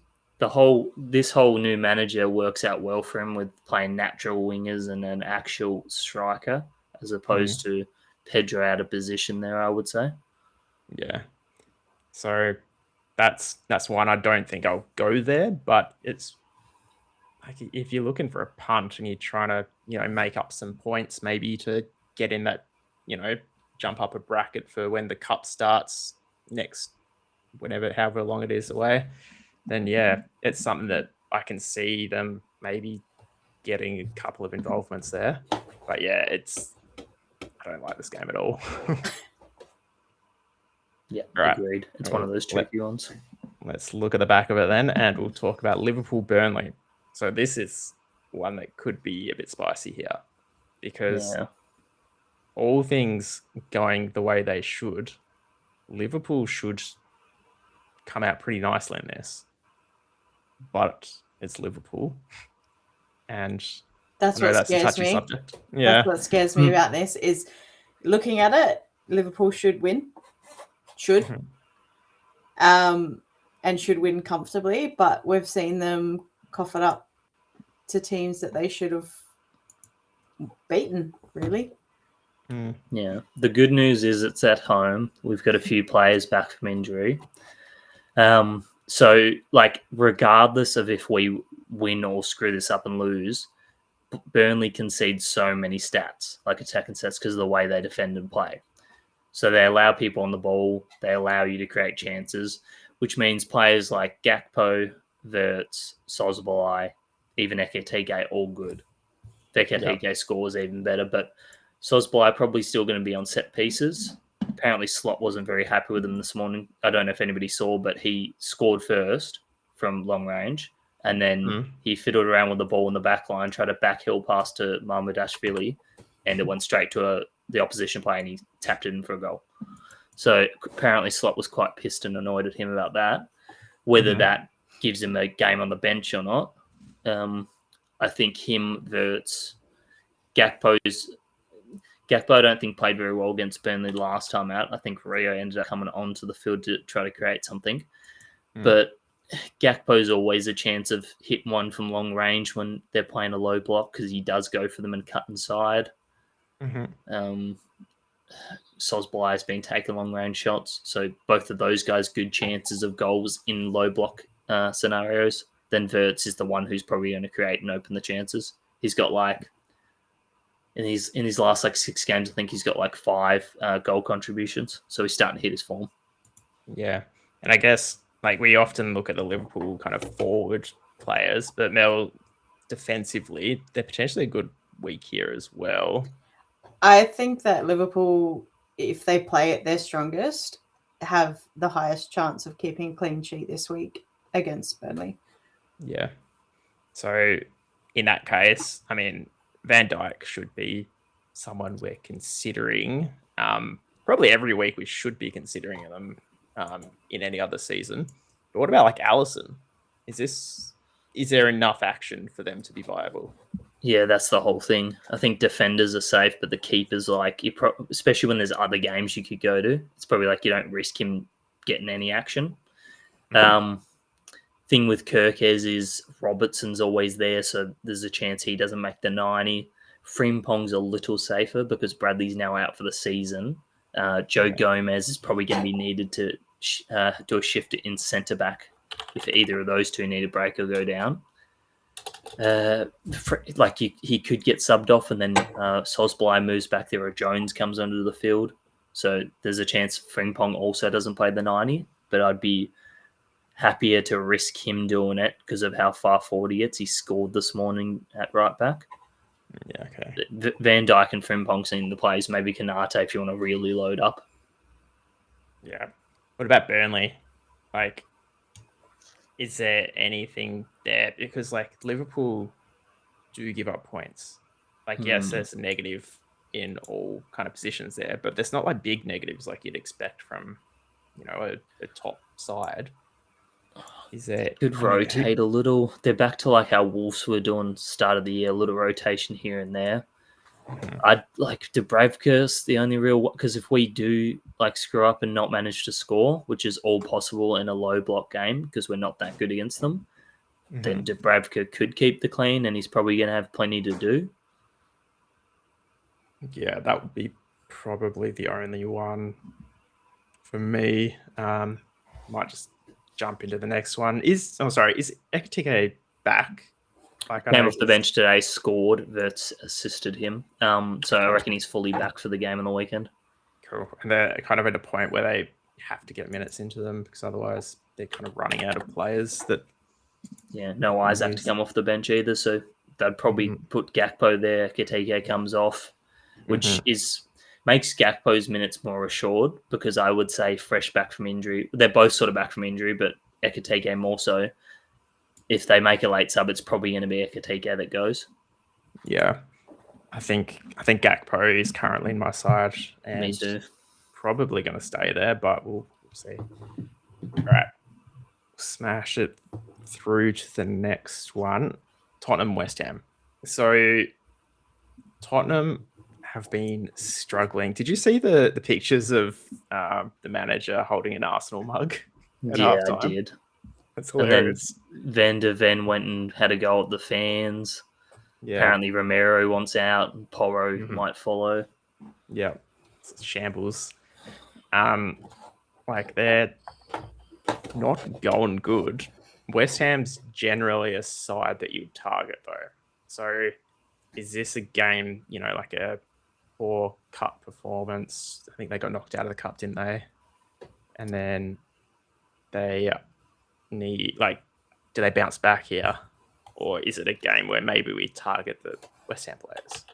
[SPEAKER 3] this whole new manager works out well for him with playing natural wingers and an actual striker as opposed to Pedro out of position there, I would say.
[SPEAKER 1] Yeah. So that's one. I don't think I'll go there, but it's like if you're looking for a punt and you're trying to, make up some points, maybe to get in that, jump up a bracket for when the cup starts next, however long it is away, then it's something that I can see them maybe getting a couple of involvements there. But I don't like this game at all.
[SPEAKER 3] Right. Agreed. It's one of those tricky ones.
[SPEAKER 1] Let's look at the back of it then, and we'll talk about Liverpool-Burnley. So this is one that could be a bit spicy here because all things going the way they should, Liverpool should come out pretty nicely in this. But it's Liverpool. And
[SPEAKER 2] that's what scares me.
[SPEAKER 1] Subject. Yeah.
[SPEAKER 2] That's what scares me about this is looking at it, Liverpool should win. And should win comfortably, but we've seen them cough it up to teams that they should have beaten, really.
[SPEAKER 3] Yeah. The good news is it's at home. We've got a few players back from injury. So, regardless of if we win or screw this up and lose, Burnley concedes so many stats, like attacking stats, because of the way they defend and play. So they allow people on the ball. They allow you to create chances, which means players like Gakpo, Wirtz, Szoboszlai, even Ekitike, all good. Ekitike scores even better, but Szoboszlai probably still going to be on set pieces. apparently Slot wasn't very happy with him this morning. I don't know if anybody saw, but he scored first from long range, and then he fiddled around with the ball in the back line, tried to backhill pass to Mahmoudashvili, and it went straight to the opposition player, and he tapped it in for a goal. So apparently Slot was quite pissed and annoyed at him about that. Whether that gives him a game on the bench or not, I think him, Verts, Gakpo, I don't think played very well against Burnley last time out. I think Rio ended up coming onto the field to try to create something. But Gakpo's always a chance of hitting one from long range when they're playing a low block because he does go for them and cut inside. Sosboy has been taking long range shots. So both of those guys, good chances of goals in low block scenarios. Then Verts is the one who's probably going to create and open the chances. He's got in his last 6 games, I think he's got 5 goal contributions. So he's starting to hit his form.
[SPEAKER 1] Yeah. And I guess we often look at the Liverpool kind of forward players, but Mel, defensively, they're potentially a good week here as well.
[SPEAKER 2] I think that Liverpool, if they play at their strongest, have the highest chance of keeping a clean sheet this week against Burnley.
[SPEAKER 1] Yeah. So in that case, I mean, Van Dijk should be someone we're considering. Probably every week we should be considering them in any other season. But what about Alisson? Is there enough action for them to be viable?
[SPEAKER 3] Yeah, that's the whole thing. I think defenders are safe, but the keepers, especially when there's other games you could go to, it's probably you don't risk him getting any action. Thing with Kirkes is Robertson's always there, so there's a chance he doesn't make the 90. Frimpong's a little safer because Bradley's now out for the season. Joe Gomez is probably going to be needed to do a shift in centre-back if either of those two need a break or go down. He could get subbed off, and then Sosboy moves back there, or Jones comes onto the field. So there's a chance Frimpong also doesn't play the 90, but I'd be happier to risk him doing it because of how far forward he gets. He scored this morning at right back.
[SPEAKER 1] Yeah, okay.
[SPEAKER 3] Van Dijk and Frimpong seem the plays. Maybe Kanate if you want to really load up.
[SPEAKER 1] Yeah. What about Burnley? Is there anything there? Because Liverpool do give up points. Yes, there's a negative in all kind of positions there, but there's not big negatives you'd expect from, a top side. Is there
[SPEAKER 3] could rotate a little? They're back to how Wolves were doing start of the year, a little rotation here and there. I'd Dubravka's the only real, because if we do screw up and not manage to score, which is all possible in a low block game because we're not that good against them, then Dubravka could keep the clean and he's probably going to have plenty to do.
[SPEAKER 1] Yeah, that would be probably the only one for me. Might just jump into the next one. Is Ekitike back?
[SPEAKER 3] Came off the bench today, scored. That's assisted him. So I reckon he's fully back for the game on the weekend.
[SPEAKER 1] Cool. And they're kind of at a point where they have to get minutes into them because otherwise they're kind of running out of players that.
[SPEAKER 3] Yeah, no Isaac to come off the bench either. So they'd probably put Gakpo there. Ekitike comes off, which makes Gakpo's minutes more assured because I would say fresh back from injury. They're both sort of back from injury, but Ekitike more so. If they make a late sub, it's probably going to be Ekitike that goes.
[SPEAKER 1] Yeah, I think Gakpo is currently in my side, and
[SPEAKER 3] me too.
[SPEAKER 1] Probably going to stay there, but we'll see. All right, smash it through to the next one. Tottenham, West Ham. So Tottenham have been struggling. Did you see the pictures of the manager holding an Arsenal mug?
[SPEAKER 3] Yeah, I did.
[SPEAKER 1] That's hilarious.
[SPEAKER 3] And then Van der Ven went and had a go at the fans. Yeah. Apparently Romero wants out and Porro might follow.
[SPEAKER 1] Yeah. It's shambles. They're not going good. West Ham's generally a side that you would target though. So is this a game, a poor cup performance? I think they got knocked out of the cup, didn't they? And then they need do they bounce back here, or is it a game where maybe we target the West Ham players?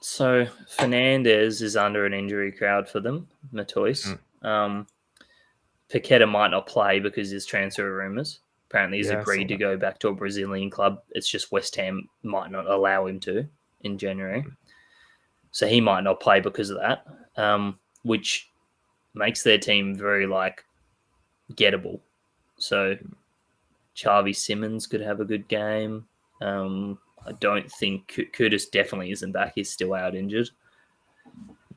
[SPEAKER 3] So Fernandez is under an injury crowd for them, Matois. Paqueta might not play because there's transfer rumours. Apparently he's agreed to go back to a Brazilian club. It's just West Ham might not allow him to in January. So he might not play because of that, which makes their team very, gettable. So Xavi Simons could have a good game. I don't think Curtis definitely isn't back. He's still out injured.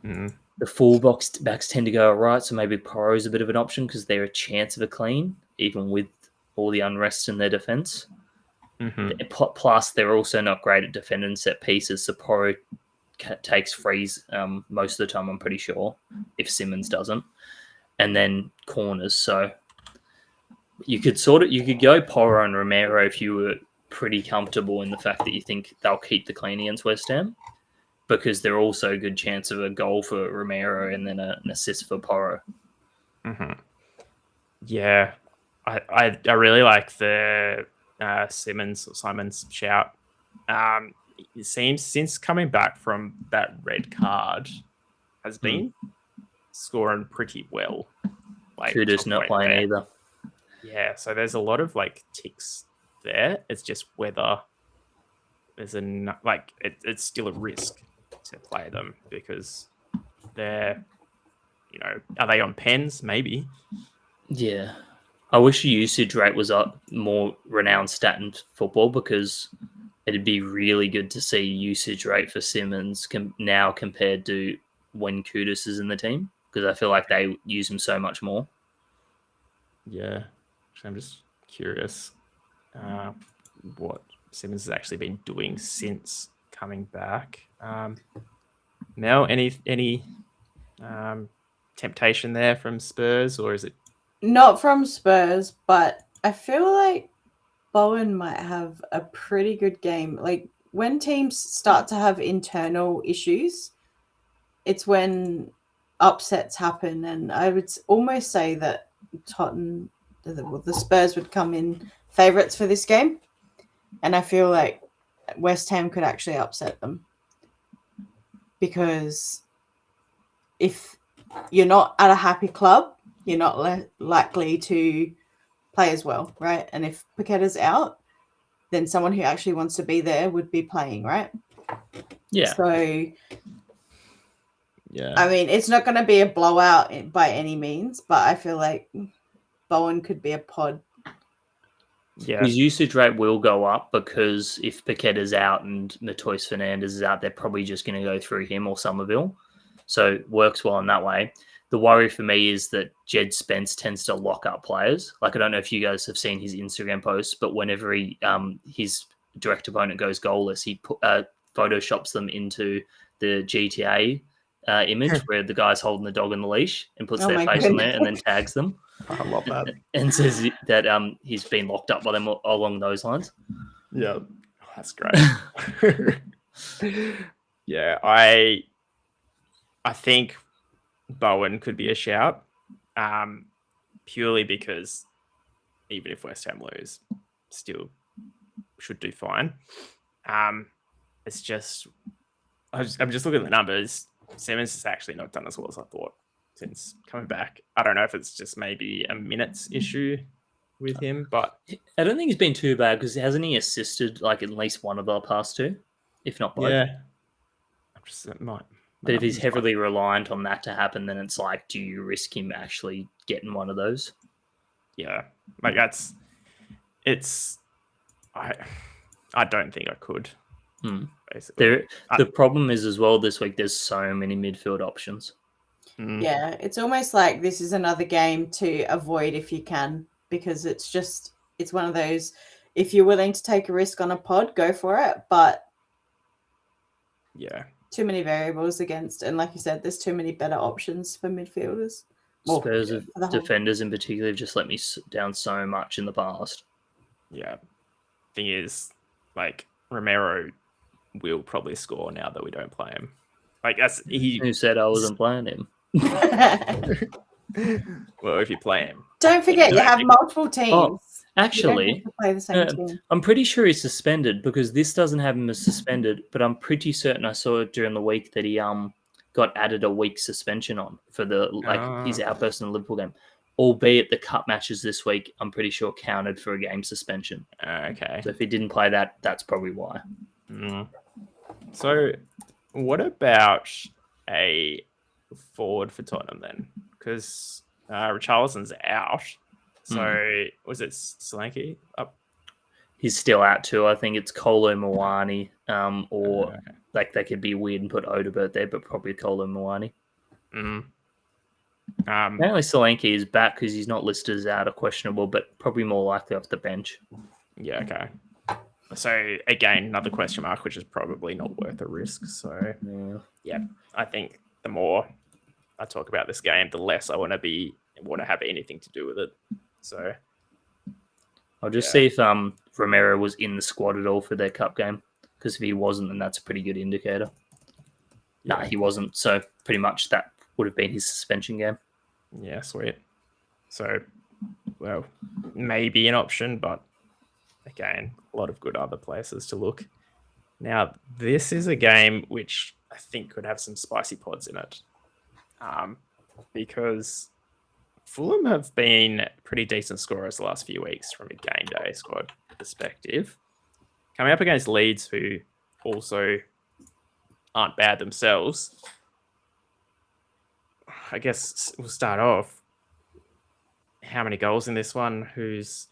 [SPEAKER 3] The fullbacks tend to go all right, so maybe Porro's a bit of an option because they're a chance of a clean, even with all the unrest in their defence. Plus, they're also not great at defending set pieces, so Porro takes frees most of the time, I'm pretty sure, if Simmons doesn't. And then corners, so you could go Porro and Romero if you were pretty comfortable in the fact that you think they'll keep the clean against West Ham, because they're also a good chance of a goal for Romero and then an assist for Porro.
[SPEAKER 1] Yeah, I really like the Simons shout. It seems since coming back from that red card has been scoring pretty well.
[SPEAKER 3] Kudos not playing either.
[SPEAKER 1] Yeah, so there's a lot of ticks there. It's just whether there's it's still a risk to play them because they're, are they on pens? Maybe.
[SPEAKER 3] Yeah. I wish the usage rate was a more renowned stat in football, because it'd be really good to see usage rate for Simmons now compared to when Kudus is in the team, because I feel like they use him so much more.
[SPEAKER 1] Yeah. I'm just curious what Simmons has actually been doing since coming back. Mel, any temptation there from Spurs, or is it?
[SPEAKER 2] Not from Spurs, but I feel like Bowen might have a pretty good game. Like, when teams start to have internal issues, it's when upsets happen, and I would almost say that the Spurs would come in favourites for this game, and I feel like West Ham could actually upset them, because if you're not at a happy club, you're not likely to play as well, right? And if Paqueta's out, then someone who actually wants to be there would be playing, right?
[SPEAKER 3] Yeah.
[SPEAKER 2] So,
[SPEAKER 1] yeah,
[SPEAKER 2] I mean, it's not going to be a blowout by any means, but I feel like Bowen could be a pod.
[SPEAKER 1] Yeah.
[SPEAKER 3] His usage rate will go up, because if Paqueta's out and Matois Fernandez is out, they're probably just going to go through him or Somerville. So it works well in that way. The worry for me is that Jed Spence tends to lock up players. I don't know if you guys have seen his Instagram posts, but whenever his direct opponent goes goalless, he photoshops them into the GTA image where the guy's holding the dog on the leash and puts their face on there and then tags them.
[SPEAKER 1] I love that.
[SPEAKER 3] And says that he's been locked up by them along those lines.
[SPEAKER 1] Yeah, that's great. Yeah, I think Bowen could be a shout, purely because even if West Ham lose, still should do fine. It's just I'm just looking at the numbers. Simmons has actually not done as well as I thought since coming back. I don't know if it's just maybe a minutes issue with him, but
[SPEAKER 3] I don't think he's been too bad, because hasn't he assisted at least one of the past two, if not both?
[SPEAKER 1] Yeah.
[SPEAKER 3] But if he's heavily reliant on that to happen, then it's do you risk him actually getting one of those?
[SPEAKER 1] Yeah, I don't think I could. Basically,
[SPEAKER 3] the problem is as well this week, there's so many midfield options.
[SPEAKER 2] Yeah, it's almost like this is another game to avoid if you can, because it's one of those, if you're willing to take a risk on a pod, go for it, but
[SPEAKER 1] yeah,
[SPEAKER 2] too many variables against, and like you said, there's too many better options for midfielders.
[SPEAKER 3] Spurs defenders in particular have just let me down so much in the past.
[SPEAKER 1] Yeah, thing is, Romero will probably score now that we don't play him.
[SPEAKER 3] Who said I wasn't playing him?
[SPEAKER 1] Well, if you play him,
[SPEAKER 2] don't forget you have multiple teams.
[SPEAKER 3] Actually,
[SPEAKER 2] to play the same team.
[SPEAKER 3] I'm pretty sure he's suspended because this doesn't have him as suspended, but I'm pretty certain I saw it during the week that he got added a week suspension on for his outburst in the Liverpool game. Albeit the cup matches this week, I'm pretty sure counted for a game suspension.
[SPEAKER 1] Okay.
[SPEAKER 3] So if he didn't play that, that's probably why.
[SPEAKER 1] So what about a forward for Tottenham then? Because Richarlison's out. So was it Solanke up?
[SPEAKER 3] He's still out too. I think it's Kolo Muani, or like they could be weird and put Odebert there, but probably Kolo Muani. Apparently Solanke is back because he's not listed as out or questionable, but probably more likely off the bench.
[SPEAKER 1] Yeah, okay. So again, another question mark, which is probably not worth a risk. So yeah, I think the more I talk about this game, the less I want to have anything to do with it. So
[SPEAKER 3] I'll just see if Romero was in the squad at all for their cup game, because if he wasn't, then that's a pretty good indicator. Nah, he wasn't. So pretty much that would have been his suspension game.
[SPEAKER 1] Yeah, sweet. So, well, maybe an option, but again, a lot of good other places to look. Now, this is a game which I think could have some spicy pods in it, because Fulham have been pretty decent scorers the last few weeks from a game day squad perspective. Coming up against Leeds, who also aren't bad themselves. I guess we'll start off. How many goals in this one? Who's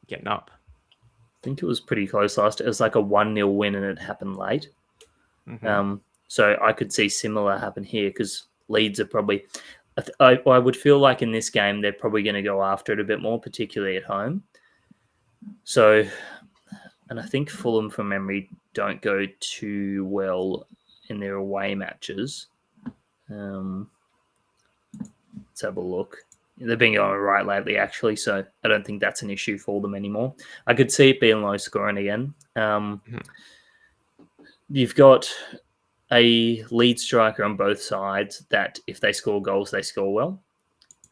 [SPEAKER 1] getting up?
[SPEAKER 3] I think it was pretty close last. It was like a 1-0 win, and it happened late. So I could see similar happen here because Leeds are probably. I would feel like in this game they're probably going to go after it a bit more, particularly at home. So, and I think Fulham, from memory, don't go too well in their away matches. Let's have a look. They've been going right lately, actually, so I don't think that's an issue for them anymore. I could see it being low scoring again. You've got a lead striker on both sides that if they score goals, they score well.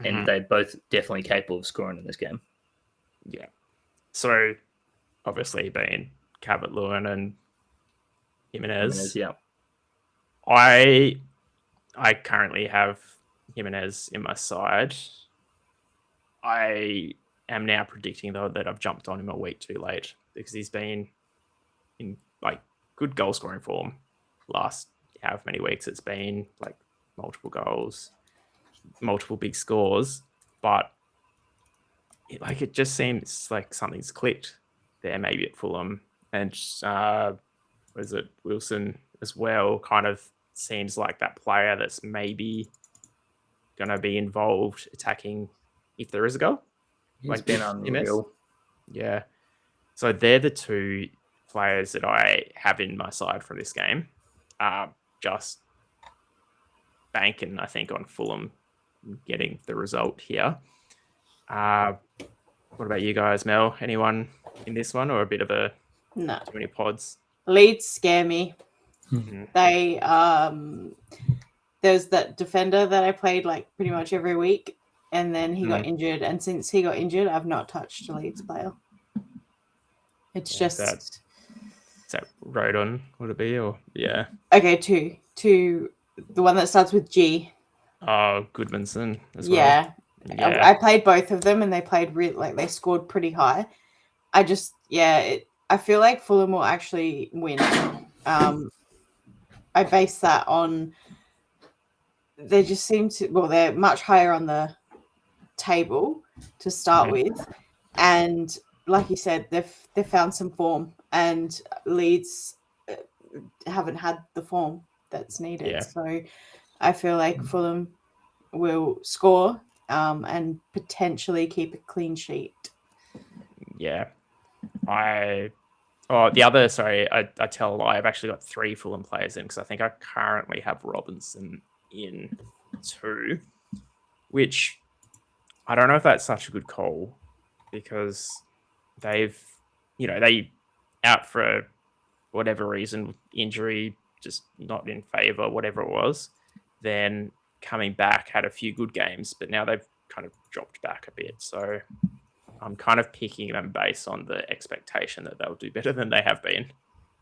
[SPEAKER 3] And they're both definitely capable of scoring in this game.
[SPEAKER 1] Yeah. So, obviously, being Calvert-Lewin and Jimenez.
[SPEAKER 3] Yeah.
[SPEAKER 1] I currently have Jimenez in my side. I am now predicting, though, that I've jumped on him a week too late because he's been in like good goal scoring form last however many weeks it's been, like multiple goals, multiple big scores, but it just seems like something's clicked there maybe at Fulham. And was it Wilson as well? Kind of seems like that player that's maybe going to be involved attacking if there is a goal.
[SPEAKER 3] He's been unreal.
[SPEAKER 1] Yeah. So they're the two players that I have in my side from this game. Just banking, I think, on Fulham getting the result here. What about you guys, Mel? Anyone in this one, or a bit of a
[SPEAKER 2] no?
[SPEAKER 1] Too many pods.
[SPEAKER 2] Leeds scare me. They there's that defender that I played like pretty much every week, and then he got injured. And since he got injured, I've not touched a Leeds player. It's just
[SPEAKER 1] is that Rodon? Would it be or
[SPEAKER 2] okay? Two. The one that starts with G.
[SPEAKER 1] Oh, Goodmanson as well.
[SPEAKER 2] Yeah. I played both of them, and they played they scored pretty high. I feel like Fulham will actually win. I base that on they just seem to. Well, they're much higher on the table to start with, and like you said, they've found some form, and Leeds haven't had the form that's needed.
[SPEAKER 1] Yeah.
[SPEAKER 2] So I feel like Fulham will score and potentially keep a clean sheet.
[SPEAKER 1] Yeah. I tell a lie. I've actually got 3 Fulham players in because I think I currently have Robinson in 2, which I don't know if that's such a good call because they out for whatever reason, injury, just not in favor, whatever it was, then coming back had a few good games, but now they've kind of dropped back a bit. So I'm kind of picking them based on the expectation that they'll do better than they have been.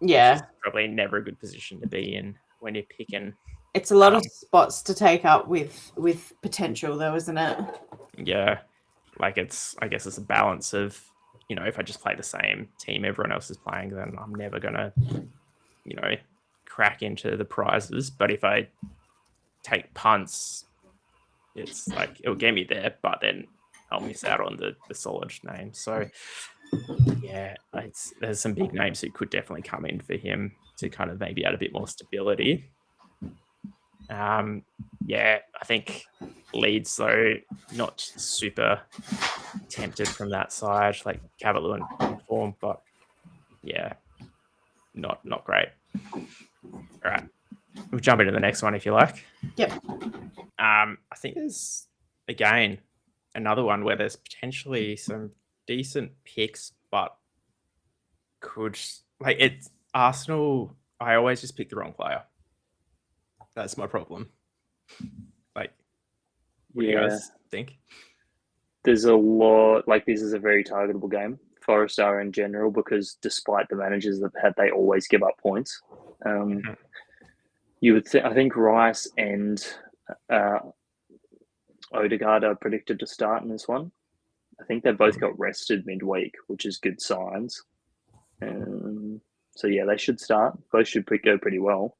[SPEAKER 2] Yeah.
[SPEAKER 1] Which is probably never a good position to be in when you're picking.
[SPEAKER 2] It's a lot of spots to take up with potential, though, isn't it?
[SPEAKER 1] Yeah, like I guess it's a balance of, if I just play the same team everyone else is playing, then I'm never gonna, crack into the prizes. But if I take punts, it's like it'll get me there, but then I'll miss out on the solid names. So yeah, there's some big names who could definitely come in for him to kind of maybe add a bit more stability. Yeah, I think Leeds, though, not super tempted from that side, like Cavalier in form, but yeah, not great. All right, we'll jump into the next one if you like.
[SPEAKER 2] Yep.
[SPEAKER 1] I think there's, again, another one where there's potentially some decent picks, but it's Arsenal. I always just pick the wrong player. That's my problem. Like, what do you guys think?
[SPEAKER 3] There's a lot, this is a very targetable game. Forest are in general, because despite the managers they've had, they always give up points. You would I think Rice and Odegaard are predicted to start in this one. I think they both got rested midweek, which is good signs. So yeah, they should start. Both should go pretty well.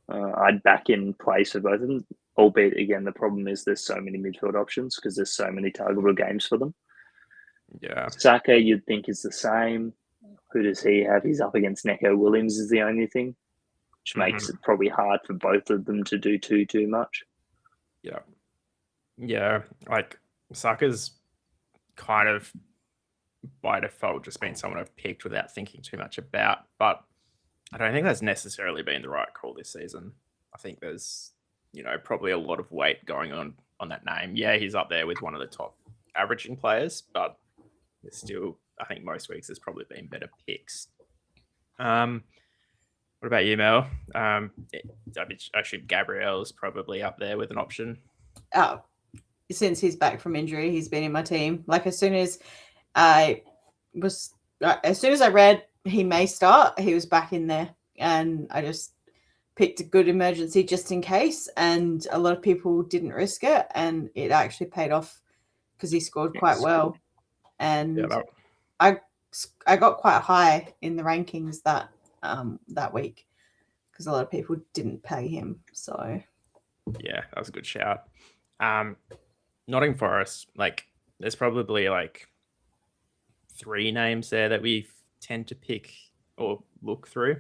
[SPEAKER 3] I'd back in place for both of them, albeit again the problem is there's so many midfield options because there's so many targetable games for them.
[SPEAKER 1] Yeah,
[SPEAKER 3] Saka you'd think is the same. Who does he have? He's up against Neco Williams is the only thing, which makes it probably hard for both of them to do too much.
[SPEAKER 1] Yeah, like Saka's kind of by default just been someone I've picked without thinking too much about, but I don't think that's necessarily been the right call this season. I think there's, probably a lot of weight going on that name. Yeah, he's up there with one of the top averaging players, but there's still, I think most weeks there's probably been better picks. What about you, Mel? Actually, Gabriel's probably up there with an option.
[SPEAKER 2] Oh, since he's back from injury, he's been in my team. Like as soon as I read he may start, he was back in there, and I just picked a good emergency just in case. And a lot of people didn't risk it, and it actually paid off because he scored quite well. And I got quite high in the rankings that week because a lot of people didn't pay him. So
[SPEAKER 1] yeah, that was a good shout. Nottingham Forest, there's probably 3 names there that we tend to pick or look through.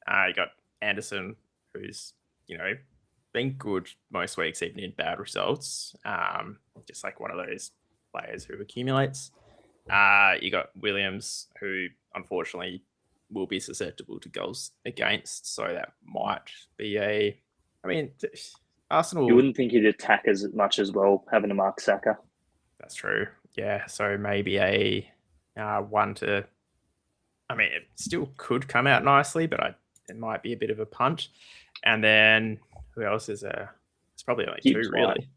[SPEAKER 1] You got Anderson, who's been good most weeks, even in bad results. Just like one of those players who accumulates. You got Williams, who unfortunately will be susceptible to goals against, so that might be Arsenal.
[SPEAKER 3] You wouldn't think he'd attack as much as well, having to mark Saka.
[SPEAKER 1] That's true. Yeah, so maybe a 1 to. It still could come out nicely, but it might be a bit of a punt. And then who else is there? It's probably only
[SPEAKER 3] Gibbs
[SPEAKER 1] 2, really.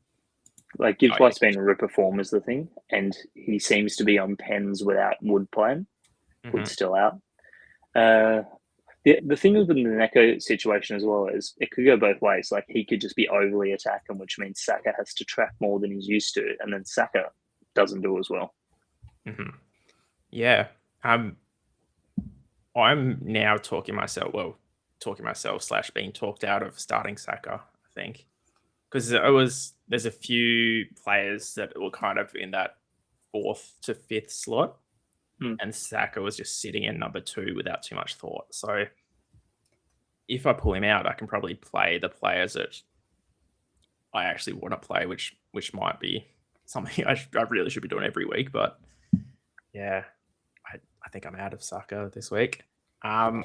[SPEAKER 3] Gibbs White's been ripper form is the thing, and he seems to be on pens without Wood playing. Wood's still out. The thing with the Neco situation as well is it could go both ways. He could just be overly attacking, which means Saka has to track more than he's used to, and then Saka doesn't do as well.
[SPEAKER 1] Yeah. I'm now talking myself / being talked out of starting Saka, I think. Because there's a few players that were kind of in that 4th to 5th slot. And Saka was just sitting in number 2 without too much thought. So if I pull him out, I can probably play the players that I actually want to play, which might be something I really should be doing every week. But yeah, I think I'm out of Saka this week.
[SPEAKER 2] Yeah,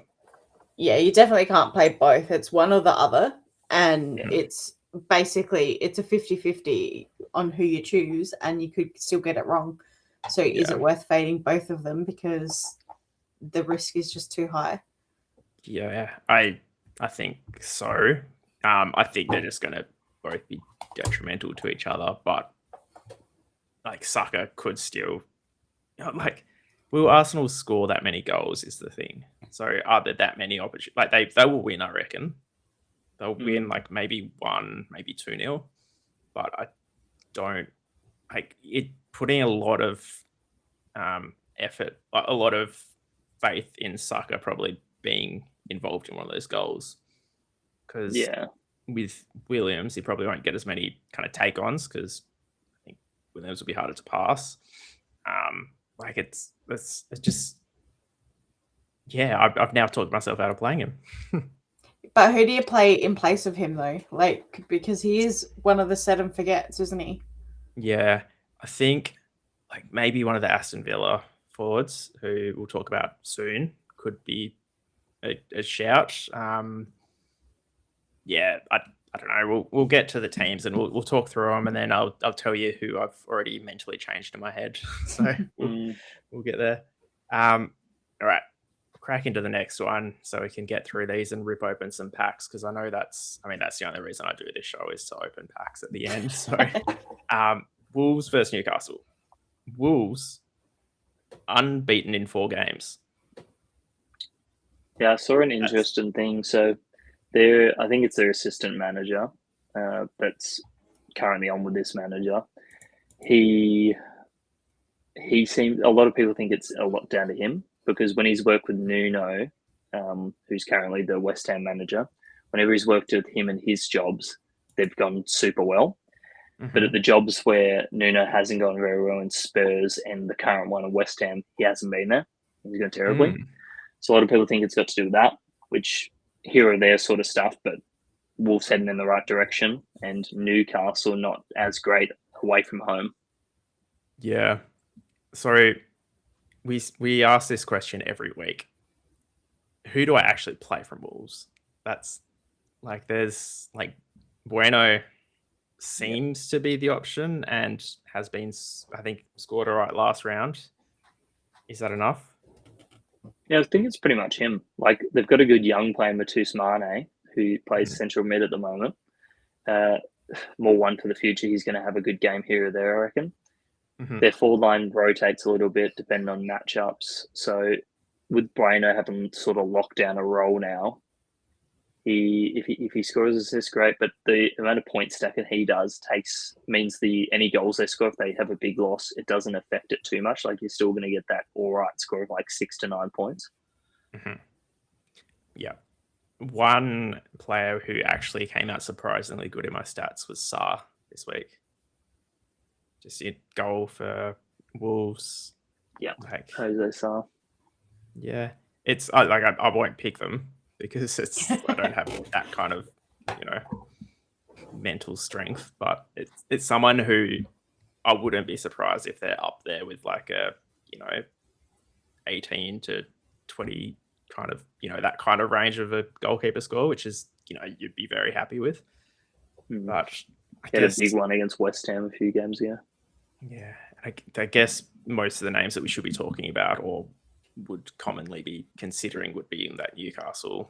[SPEAKER 2] you definitely can't play both. It's one or the other. And it's basically, it's a 50-50 on who you choose, and you could still get it wrong. So is it worth fading both of them because the risk is just too high?
[SPEAKER 1] Yeah, I think so. I think they're just going to both be detrimental to each other, but Saka could still like, will Arsenal score that many goals? Is the thing. So are there that many opportunities? Like they will win, I reckon. They'll win like maybe 1, maybe 2-0, but I don't like it. Putting a lot of effort, a lot of faith in Saka probably being involved in one of those goals, because with Williams, he probably won't get as many kind of take-ons because I think Williams will be harder to pass. Like it's just I've now talked myself out of playing him.
[SPEAKER 2] But who do you play in place of him though? Like, because he is one of the set and forgets, isn't he?
[SPEAKER 1] Yeah, I think like maybe one of the Aston Villa forwards, who we'll talk about soon, could be a shout. Yeah, I don't know. We'll get to the teams and we'll talk through them, and then I'll tell you who I've already mentally changed in my head. So we'll get there. All right, crack into the next one so we can get through these and rip open some packs, because I know that's the only reason I do this show is to open packs at the end. So Wolves versus Newcastle. Wolves unbeaten in 4 games.
[SPEAKER 3] Yeah, I saw an interesting thing. So I think it's their assistant manager that's currently on with this manager. He seems, a lot of people think it's a lot down to him, because when he's worked with Nuno, who's currently the West Ham manager, whenever he's worked with him and his jobs, they've gone super well. But at the jobs where Nuno hasn't gone very well in Spurs and the current one at West Ham, he hasn't been there. He's gone terribly. So a lot of people think it's got to do with that, which here or there sort of stuff, but Wolves heading in the right direction, and Newcastle not as great away from home.
[SPEAKER 1] Yeah. So we ask this question every week. Who do I actually play from Wolves? That's like, there's like Bueno seems to be the option and has been, I think, scored all right last round. Is that enough?
[SPEAKER 3] Yeah, I think it's pretty much him. Like, they've got a good young player, Matus Mane, who plays central mid at the moment. More one for the future. He's going to have a good game here or there, I reckon. Their forward line rotates a little bit depending on matchups. So with Bueno having sort of locked down a role now, if he scores assists, great. But the amount of point stacking he does means any goals they score, if they have a big loss, it doesn't affect it too much. Like, you're still going to get that all right score of like 6 to 9 points.
[SPEAKER 1] Yeah. One player who actually came out surprisingly good in my stats was Sarr this week. Just a goal for Wolves.
[SPEAKER 3] Yeah, Jose Sarr.
[SPEAKER 1] Yeah, it's I won't pick them because I don't have that kind of mental strength, but it's someone who I wouldn't be surprised if they're up there with like a 18 to 20 kind of that kind of range of a goalkeeper score, which is you'd be very happy with. But
[SPEAKER 3] I guess a big one against West Ham a few games ago.
[SPEAKER 1] Yeah, I guess most of the names that we should be talking about or would commonly be considering would be in that Newcastle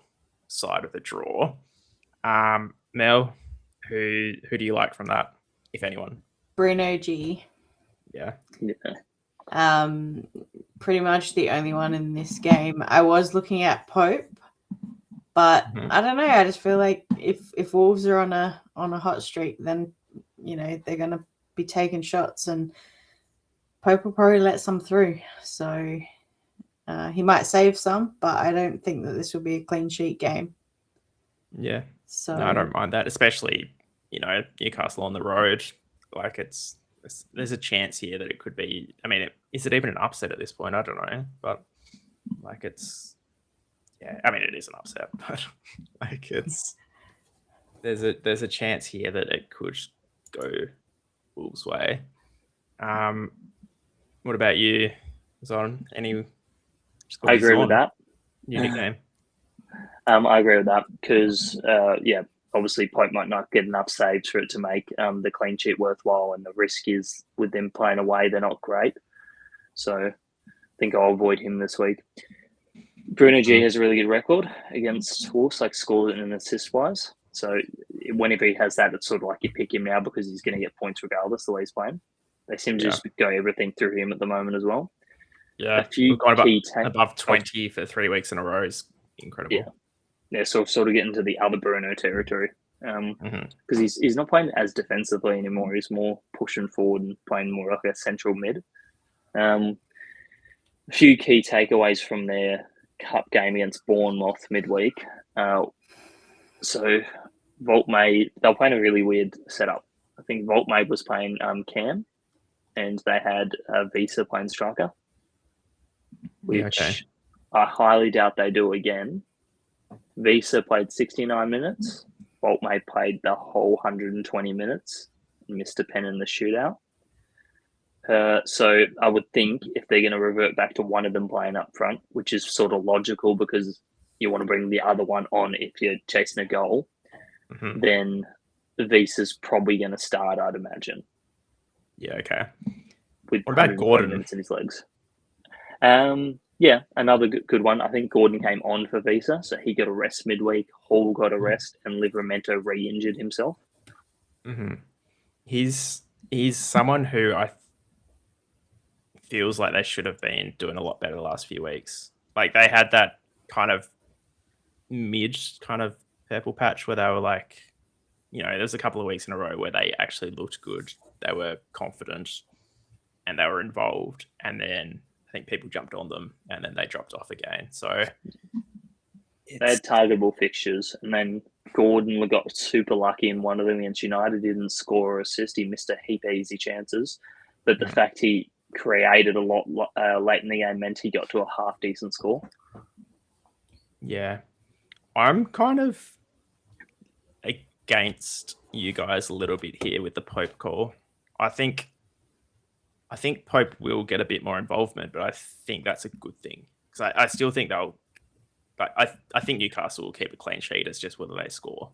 [SPEAKER 1] side of the draw. Mel, who do you like from that, if anyone?
[SPEAKER 2] Bruno G.
[SPEAKER 1] Yeah.
[SPEAKER 2] Pretty much the only one in this game. I was looking at Pope, but I don't know. I just feel like if Wolves are on a hot streak, then they're gonna be taking shots, and Pope will probably let some through. So he might save some, but I don't think that this will be a clean sheet game.
[SPEAKER 1] Yeah.
[SPEAKER 2] So
[SPEAKER 1] no, I don't mind that, especially Newcastle on the road. Like there's a chance here that it could be. I mean, is it even an upset at this point? I don't know, but like it's. Yeah, I mean it is an upset, but like there's a chance here that it could go Wolves' way. What about you, Zon?
[SPEAKER 3] I agree with that.
[SPEAKER 1] New nickname.
[SPEAKER 3] I agree with that because obviously Pope might not get enough saves for it to make the clean sheet worthwhile, and the risk is with them playing away, they're not great. So I think I'll avoid him this week. Bruno G has a really good record against Wolves, like scored and assist wise. So whenever he has that, it's sort of like you pick him now because he's going to get points regardless the way he's playing. They seem to just go everything through him at the moment as well.
[SPEAKER 1] Yeah,
[SPEAKER 3] A few
[SPEAKER 1] we've gone
[SPEAKER 3] key
[SPEAKER 1] above 20 for 3 weeks in a row is incredible.
[SPEAKER 3] Yeah, so sort of getting to the other Bruno territory.
[SPEAKER 1] Mhm.
[SPEAKER 3] Because he's not playing as defensively anymore. He's more pushing forward and playing more like a central mid. A few key takeaways from their cup game against Bournemouth midweek. So Voltmade, they were playing a really weird setup. I think Voltmade was playing Cam, and they had Visa playing striker, which I highly doubt they do again. Visa played 69 minutes. Voltmade played the whole 120 minutes and missed a pen in the shootout. So I would think if they're going to revert back to one of them playing up front, which is sort of logical because you want to bring the other one on if you're chasing a goal, then Visa's probably going to start, I'd imagine.
[SPEAKER 1] Yeah, okay.
[SPEAKER 3] With
[SPEAKER 1] what about Gordon?
[SPEAKER 3] Minutes in his legs. Yeah, another good one. I think Gordon came on for Visa, so he got a rest midweek. Hall got a rest, and Livramento re-injured himself.
[SPEAKER 1] He's someone who I feels like they should have been doing a lot better the last few weeks. Like they had that kind of mid kind of purple patch where they were like, there's a couple of weeks in a row where they actually looked good. They were confident and they were involved. And then I think people jumped on them and then they dropped off again. So
[SPEAKER 3] they had targetable fixtures, and then Gordon got super lucky in one of them against United. He didn't score or assist. He missed a heap of easy chances. But the fact he created a lot late in the game meant he got to a half decent score.
[SPEAKER 1] Yeah. I'm kind of against you guys a little bit here with the Pope call. I think Pope will get a bit more involvement, but I think that's a good thing because I still think they'll. But I think Newcastle will keep a clean sheet. It's just whether they score.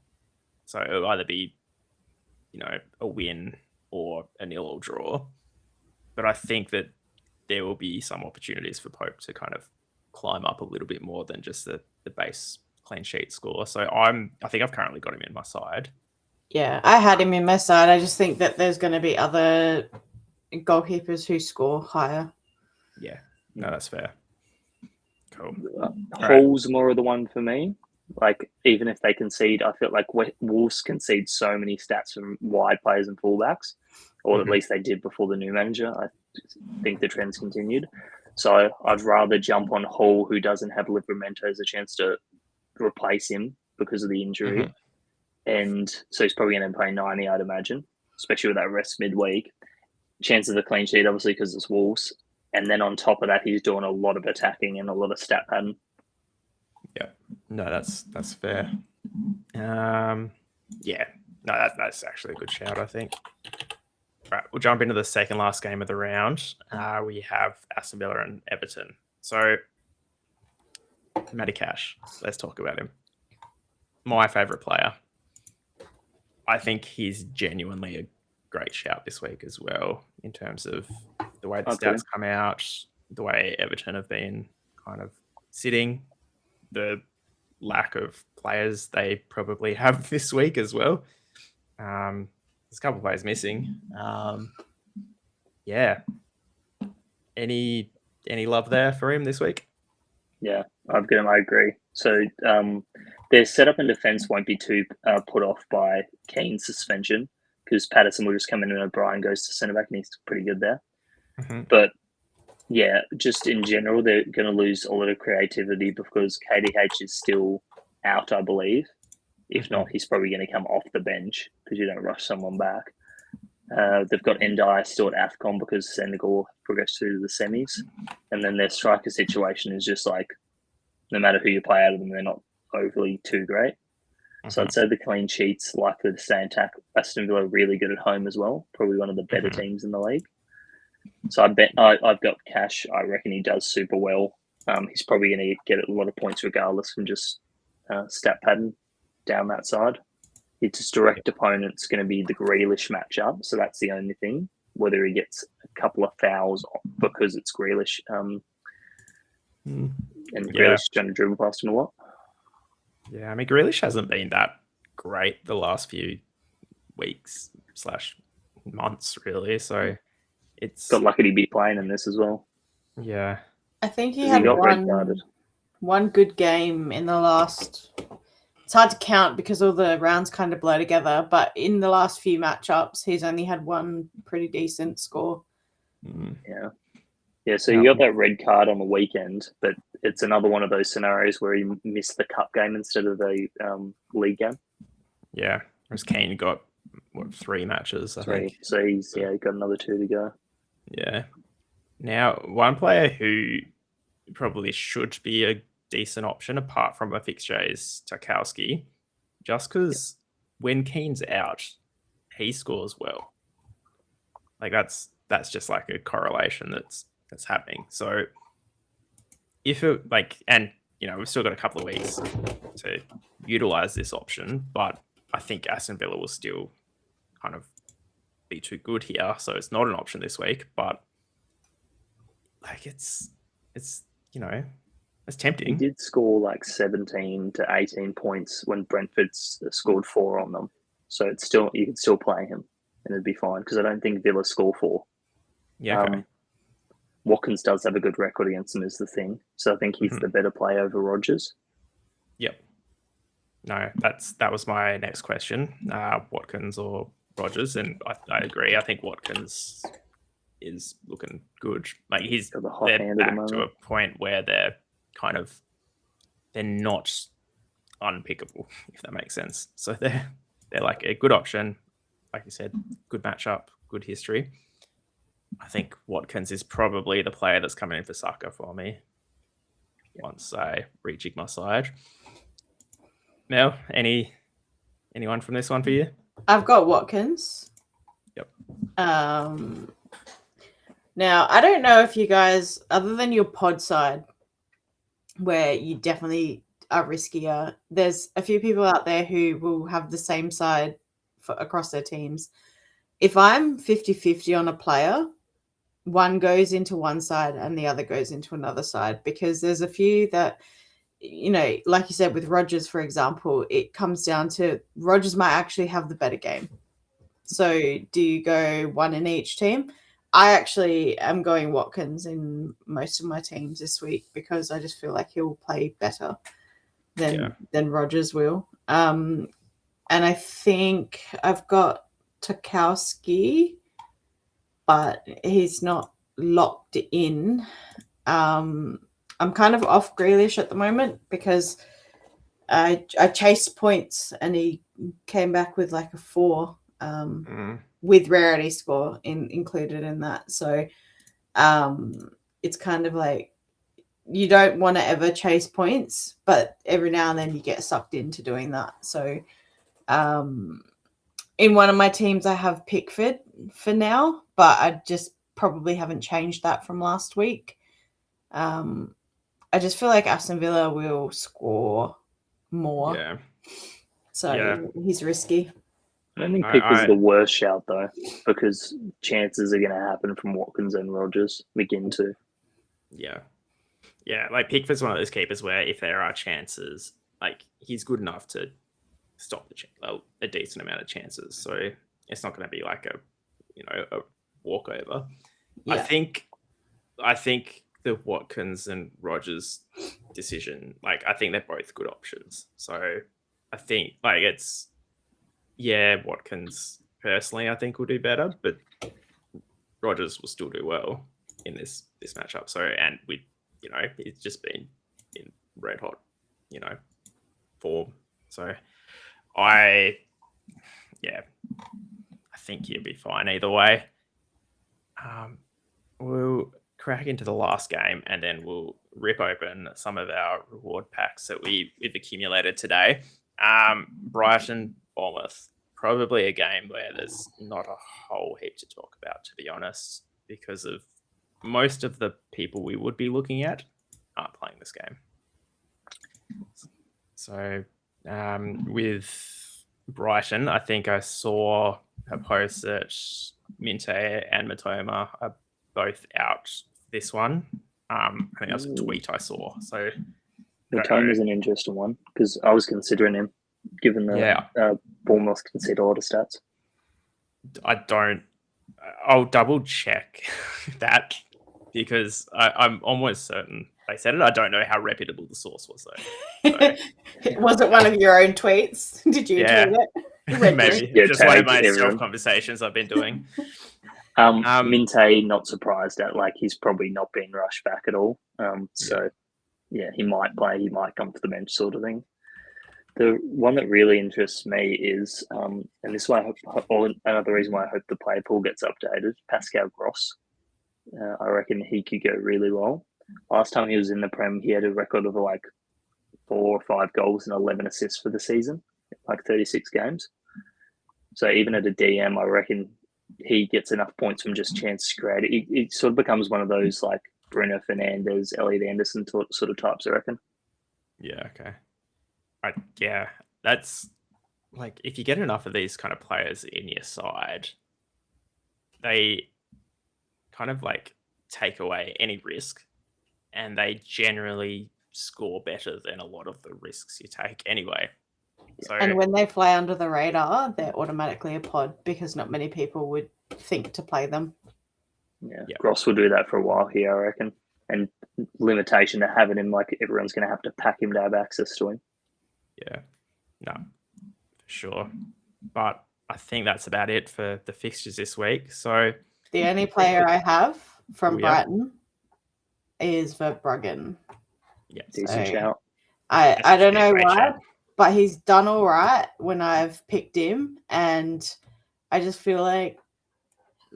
[SPEAKER 1] So it'll either be, a win or a nil or draw. But I think that there will be some opportunities for Pope to kind of climb up a little bit more than just the base clean sheet score. So I think I've currently got him in my side.
[SPEAKER 2] Yeah, I had him in my side. I just think that there's going to be other goalkeepers who score higher.
[SPEAKER 1] Yeah, no, that's fair. Cool.
[SPEAKER 3] Hall's more of the one for me. Like, even if they concede, I feel like Wolves concede so many stats from wide players and fullbacks, or at least they did before the new manager. I think the trend's continued. So I'd rather jump on Hall, who doesn't have Livramento as a chance to replace him because of the injury. And so he's probably going to play 90, I'd imagine, especially with that rest midweek. Chance of the clean sheet, obviously, because it's Wolves. And then on top of that, he's doing a lot of attacking and a lot of stat pattern.
[SPEAKER 1] Yeah, no, that's fair. Yeah, no, that's actually a good shout, I think. Right, we'll jump into the second last game of the round. We have Aston Villa and Everton. So, Matty Cash, let's talk about him. My favourite player. I think he's genuinely a great shout this week as well in terms of the way the stats come out, the way Everton have been kind of sitting, the lack of players they probably have this week as well. There's a couple of players missing. Yeah. Any love there for him this week?
[SPEAKER 3] Yeah, I agree. So their setup and defence won't be too put off by Keane's suspension because Patterson will just come in and O'Brien goes to centre back and he's pretty good there. But yeah, just in general, they're going to lose a lot of creativity because KDH is still out, I believe. If not, he's probably going to come off the bench because you don't rush someone back. They've got Ndiaye still at AFCON because Senegal progressed through to the semis. And then their striker situation is just like, no matter who you play out of them, they're not overly too great. So I'd say the clean sheets likely to stay intact. Aston Villa are really good at home as well. Probably one of the better teams in the league. So I've got Cash. I reckon he does super well. He's probably going to get a lot of points regardless from just stat pattern down that side. His direct opponent's going to be the Grealish matchup. So that's the only thing. Whether he gets a couple of fouls because it's Grealish. And Grealish is trying to dribble past him a lot.
[SPEAKER 1] Yeah, I mean, Grealish hasn't been that great the last few weeks / months, really. So it's
[SPEAKER 3] got lucky to be playing in this as well.
[SPEAKER 1] Yeah,
[SPEAKER 2] I think he
[SPEAKER 3] He
[SPEAKER 2] had
[SPEAKER 3] got red carded.
[SPEAKER 2] one good game in the last. It's hard to count because all the rounds kind of blur together, but in the last few matchups, he's only had one pretty decent score.
[SPEAKER 3] Yeah. Yeah, so he got that red card on the weekend, but it's another one of those scenarios where he missed the cup game instead of the league game.
[SPEAKER 1] Yeah, whereas Kane got, 3 matches, I think.
[SPEAKER 3] So he's got another 2 to go.
[SPEAKER 1] Yeah. Now, one player who probably should be a decent option apart from a fixture is Tarkowski, just because when Keane's out, he scores well. Like that's just like a correlation that's happening. So if it we've still got a couple of weeks to utilize this option, but I think Aston Villa will still kind of be too good here, so it's not an option this week. But like it's it's tempting.
[SPEAKER 3] He did score like 17 to 18 points when Brentford scored 4 on them, so it's still you can still play him and it'd be fine because I don't think Villa score 4.
[SPEAKER 1] Yeah. Okay.
[SPEAKER 3] Watkins does have a good record against them is the thing, so I think he's the better play over Rodgers.
[SPEAKER 1] Yep. No, that was my next question. Watkins or Rodgers, and I agree. I think Watkins is looking good. Like they're back to a point where they're not unpickable, if that makes sense. So they're like a good option, like you said, good matchup, good history. I think Watkins is probably the player that's coming in for Saka for me once I rejig my side. Mel, anyone from this one for you?
[SPEAKER 2] I've got Watkins.
[SPEAKER 1] Yep.
[SPEAKER 2] Now, I don't know if you guys, other than your pod side, where you definitely are riskier, there's a few people out there who will have the same side across their teams. If I'm 50-50 on a player, one goes into one side and the other goes into another side, because there's a few that, like you said, with Rodgers, for example, it comes down to Rodgers might actually have the better game. So do you go one in each team? I actually am going Watkins in most of my teams this week because I just feel like he'll play better than Rodgers will. And I think I've got Tarkowski, but he's not locked in. I'm kind of off Grealish at the moment because I chased points and he came back with like a 4 with rarity score included in that. So it's kind of like you don't want to ever chase points, but every now and then you get sucked into doing that. So in one of my teams, I have Pickford for now, but I just probably haven't changed that from last week. I just feel like Aston Villa will score more.
[SPEAKER 1] Yeah.
[SPEAKER 2] So he's risky.
[SPEAKER 3] I don't think Pickford's the worst shout, though, because chances are going to happen from Watkins and Rodgers begin to.
[SPEAKER 1] Yeah. Yeah, like Pickford's one of those keepers where if there are chances, like he's good enough to stop a decent amount of chances. So it's not going to be like a walkover. Yeah. I think the Watkins and Rodgers decision, like I think they're both good options. So I think Watkins personally I think will do better, but Rodgers will still do well in this matchup. So and he's just been in red hot, form. So I think he'll be fine either way. We'll crack into the last game and then we'll rip open some of our reward packs that we've accumulated today. Brighton, Bournemouth, probably a game where there's not a whole heap to talk about, to be honest, because of most of the people we would be looking at aren't playing this game. So with Brighton, I think I saw a post that Minte and Matoma are both out this one. I think that was a tweet I saw. So
[SPEAKER 3] Matoma's an interesting one because I was considering him, given the Bournemouth concede a lot of stats.
[SPEAKER 1] I'll double check that because I'm almost certain they said it. I don't know how reputable the source was though. So,
[SPEAKER 2] Was it one of your own tweets? Did you
[SPEAKER 1] Yeah.
[SPEAKER 2] tweet it?
[SPEAKER 1] maybe
[SPEAKER 3] Yeah,
[SPEAKER 1] just one of
[SPEAKER 3] tag
[SPEAKER 1] my
[SPEAKER 3] everyone.
[SPEAKER 1] self conversations I've been doing.
[SPEAKER 3] Minte, not surprised at, like, he's probably not been rushed back at all. So yeah, he might play, he might come to the bench, sort of thing. The one that really interests me is, and this is why another reason why I hope the play pool gets updated, Pascal Gross. I reckon he could go really well. Last time he was in the Prem, he had a record of like 4 or 5 goals and 11 assists for the season, like 36 games. So even at a DM, I reckon he gets enough points from just chance created. It sort of becomes one of those like Bruno Fernandes, Elliot Anderson sort of types, I reckon.
[SPEAKER 1] Yeah, okay. Yeah, that's like if you get enough of these kind of players in your side, they kind of like take away any risk and they generally score better than a lot of the risks you take anyway. So
[SPEAKER 2] And when they fly under the radar, they're automatically a pod because not many people would think to play them.
[SPEAKER 3] Yeah,
[SPEAKER 1] Yep.
[SPEAKER 3] Gross will do that for a while here, I reckon. And limitation to having him, like everyone's going to have to pack him to have access to him.
[SPEAKER 1] yeah, no, for sure. But I think that's about it for the fixtures this week. So
[SPEAKER 2] The only player I have from
[SPEAKER 1] Oh, yeah.
[SPEAKER 2] Brighton is Verbruggen.
[SPEAKER 1] yeah,
[SPEAKER 3] Decent
[SPEAKER 2] So-
[SPEAKER 3] shout.
[SPEAKER 2] I
[SPEAKER 1] That's
[SPEAKER 2] don't
[SPEAKER 1] actually a
[SPEAKER 2] know
[SPEAKER 1] great
[SPEAKER 2] why,
[SPEAKER 1] shout.
[SPEAKER 2] but he's done all right when I've picked him, and I just feel like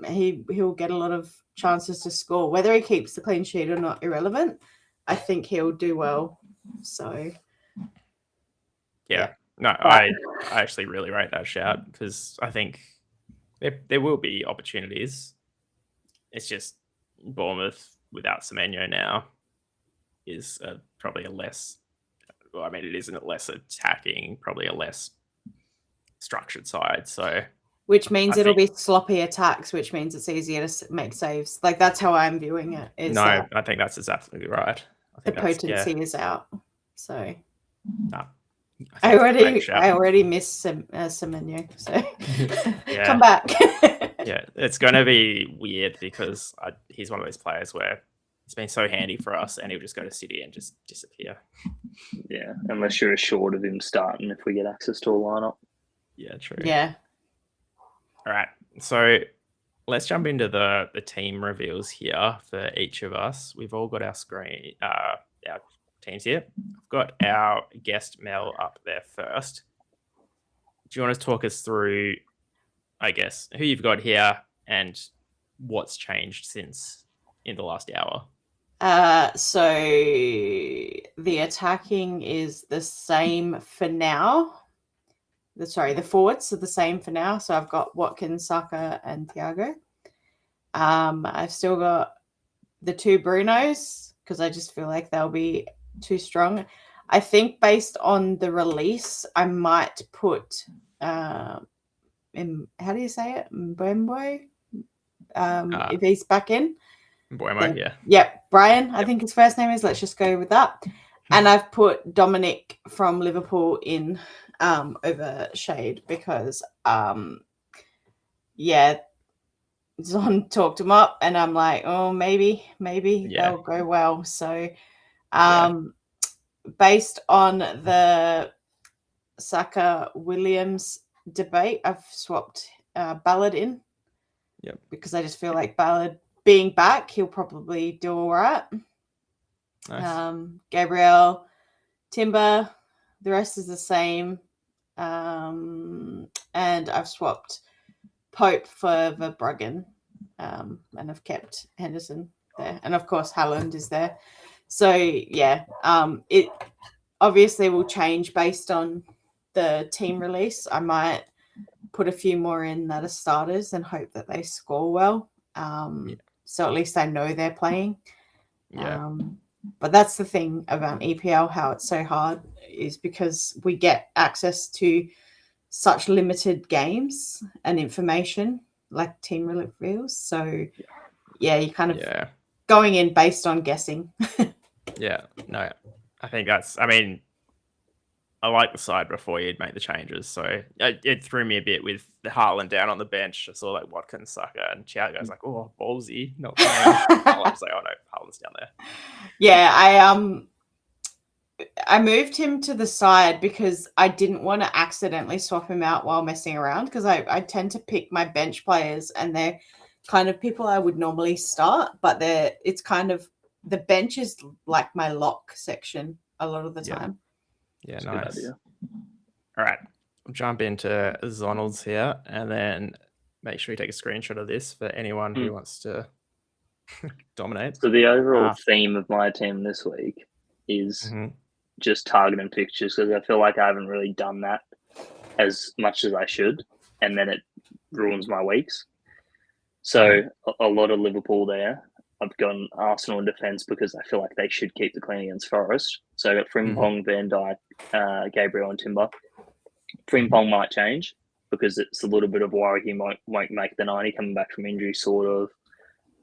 [SPEAKER 2] he'll get a lot of chances to score. Whether he keeps the clean sheet or not, irrelevant. I think he'll do well. So
[SPEAKER 1] Yeah. No, I actually really rate that shout because I think there will be opportunities. It's just Bournemouth without Semenyo now is probably a less. Well, I mean, it isn't a less attacking, probably a less structured side. So
[SPEAKER 2] which means
[SPEAKER 1] I
[SPEAKER 2] it'll
[SPEAKER 1] think-
[SPEAKER 2] be sloppy attacks, which means it's easier to make saves. Like that's how I'm viewing it. Is
[SPEAKER 1] no,
[SPEAKER 2] that
[SPEAKER 1] I think that's absolutely right. I
[SPEAKER 2] the
[SPEAKER 1] think that's,
[SPEAKER 2] potency is out. So
[SPEAKER 1] no,
[SPEAKER 2] I
[SPEAKER 1] think that's a great shout.
[SPEAKER 2] already missed Semenyo. So
[SPEAKER 1] Yeah.
[SPEAKER 2] come back.
[SPEAKER 1] Yeah, it's going to be weird because he's one of those players where he's been so handy for us and he'll just go to City and just disappear.
[SPEAKER 3] Yeah, unless you're assured of him starting if we get access to a lineup.
[SPEAKER 1] Yeah, true.
[SPEAKER 2] Yeah.
[SPEAKER 1] All right. So let's jump into the team reveals here for each of us. We've all got our screen, our teams here. I've got our guest Mel up there first. Do you want to talk us through, I guess, who you've got here and what's changed since in the last hour?
[SPEAKER 2] So the attacking is the same for now. The forwards are the same for now. So I've got Watkins, Saka, and Thiago. I've still got the 2 Brunos because I just feel like they'll be too strong. I think based on the release, I might put how do you say it? Mbembo? If he's back in.
[SPEAKER 1] Bueno, yeah.
[SPEAKER 2] Yep, Brian, I think his first name is. Let's just go with that. And I've put Dominic from Liverpool in over Shade because, Zon talked him up, and I'm like, oh, maybe they'll go well. So, based on the Saka Williams debate, I've swapped Ballard in.
[SPEAKER 1] Yep.
[SPEAKER 2] Because I just feel like Ballard being back, he'll probably do all right.
[SPEAKER 1] Nice.
[SPEAKER 2] Gabriel, Timber, the rest is the same. And I've swapped Pope for Verbruggen, and I've kept Henderson there. And of course, Haaland is there. So, yeah, it obviously will change based on the team release. I might put a few more in that are starters and hope that they score well. So at least I know they're playing.
[SPEAKER 1] Yeah.
[SPEAKER 2] But that's the thing about EPL, how it's so hard is because we get access to such limited games and information like team reveals. So yeah, you kind of going in based on guessing.
[SPEAKER 1] Yeah. No, I think that's, I mean, I like the side before you'd make the changes. So it threw me a bit with the Haaland down on the bench. I saw like Watkins, Saka, and Thiago's like, oh, ballsy, not playing. I was like, oh no, Haaland's down there.
[SPEAKER 2] Yeah, I moved him to the side because I didn't want to accidentally swap him out while messing around, because I tend to pick my bench players and they're kind of people I would normally start, but it's kind of the bench is like my lock section a lot of the time.
[SPEAKER 1] Yeah,
[SPEAKER 3] That's a
[SPEAKER 1] nice.
[SPEAKER 3] good idea.
[SPEAKER 1] All right, I'll jump into Zonald's here and then make sure you take a screenshot of this for anyone who wants to dominate.
[SPEAKER 3] So the overall theme of my team this week is just targeting fixtures, because I feel like I haven't really done that as much as I should, and then it ruins my weeks. So a lot of Liverpool there. I've gone Arsenal in defence because I feel like they should keep the clean against Forest. So I got Frimpong, Van Dijk, Gabriel and Timber. Frimpong might change because it's a little bit of worry he won't make the 90 coming back from injury, sort of.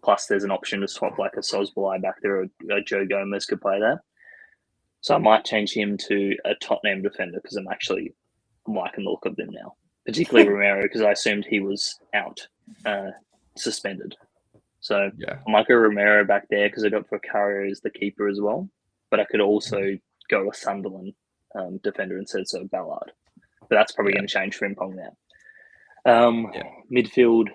[SPEAKER 3] Plus, there's an option to swap like a Sosbolai back there, or Joe Gomez could play there. So I might change him to a Tottenham defender because I'm actually liking the look of them now, particularly Romero, because I assumed he was out, suspended. So I might go Romero back there because I got Vicario as the keeper as well. But I could also go a Sunderland defender instead, so Ballard. But that's probably going to change for Frimpong now. Midfield,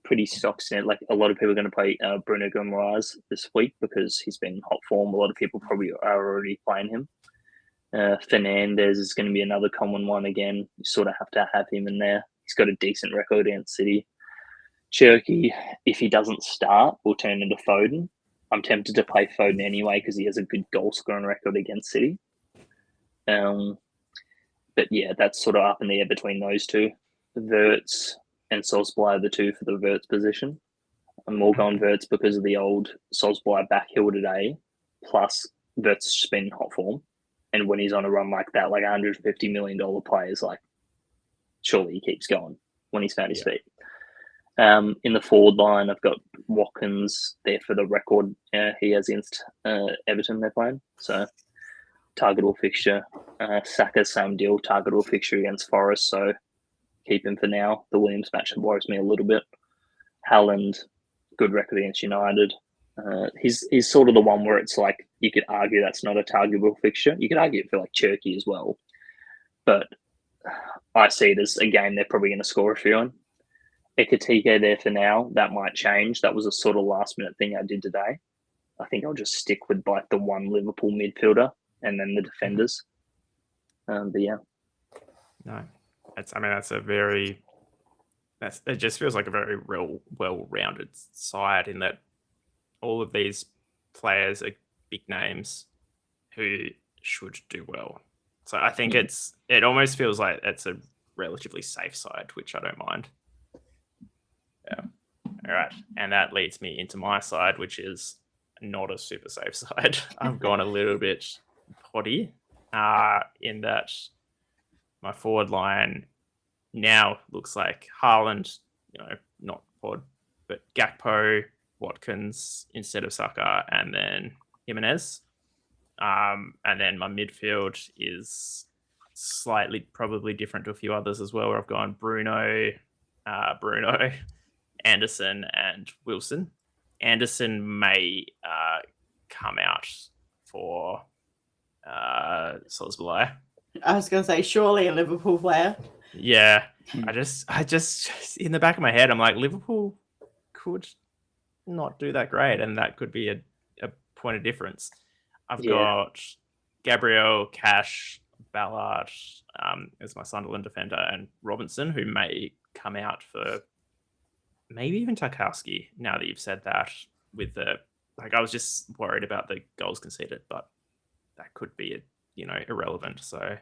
[SPEAKER 3] pretty stock set. Like a lot of people are going to play Bruno Guimaraes this week because he's been in hot form. A lot of people probably are already playing him. Fernandez is going to be another common one again. You sort of have to have him in there. He's got a decent record against City. Cherky, if he doesn't start, will turn into Foden. I'm tempted to play Foden anyway because he has a good goal scoring record against City. But yeah, that's sort of up in the air between those two. Verts and Sosbolai are the two for the Verts position. I'm more going Verts because of the old Sosbolai backhill today. Plus, Verts has been in hot form. And when he's on a run like that, like $150 million players, like surely he keeps going when he's found his feet. In the forward line, I've got Watkins there for the record. He has against Everton they're playing. So targetable fixture. Saka, same deal, targetable fixture against Forest. So keep him for now. The Williams match worries me a little bit. Haaland, good record against United. He's sort of the one where it's like you could argue that's not a targetable fixture. You could argue it for like Cherky as well. But I see it as a game they're probably going to score a few on. Ekatike there for now. That might change. That was a sort of last minute thing I did today. I think I'll just stick with like the one Liverpool midfielder and then the defenders. But yeah.
[SPEAKER 1] No, that's a very. It just feels like a very real well-rounded side in that all of these players are big names who should do well. So I think it almost feels like it's a relatively safe side, which I don't mind. Yeah. All right. And that leads me into my side, which is not a super safe side. I've gone a little bit potty in that my forward line now looks like Haaland, not pod, but Gakpo, Watkins instead of Saka, and then Jimenez. And then my midfield is slightly probably different to a few others as well, where I've gone Bruno, Anderson, and Wilson. Anderson may come out for Sosbolai.
[SPEAKER 2] I was going to say, surely a Liverpool player.
[SPEAKER 1] Yeah, I just in the back of my head, I'm like, Liverpool could not do that great, and that could be a point of difference. I've got Gabriel, Cash, Ballard as my Sunderland defender, and Robinson, who may come out for maybe even Tarkowski. Now that you've said that, with I was just worried about the goals conceded, but that could be irrelevant. So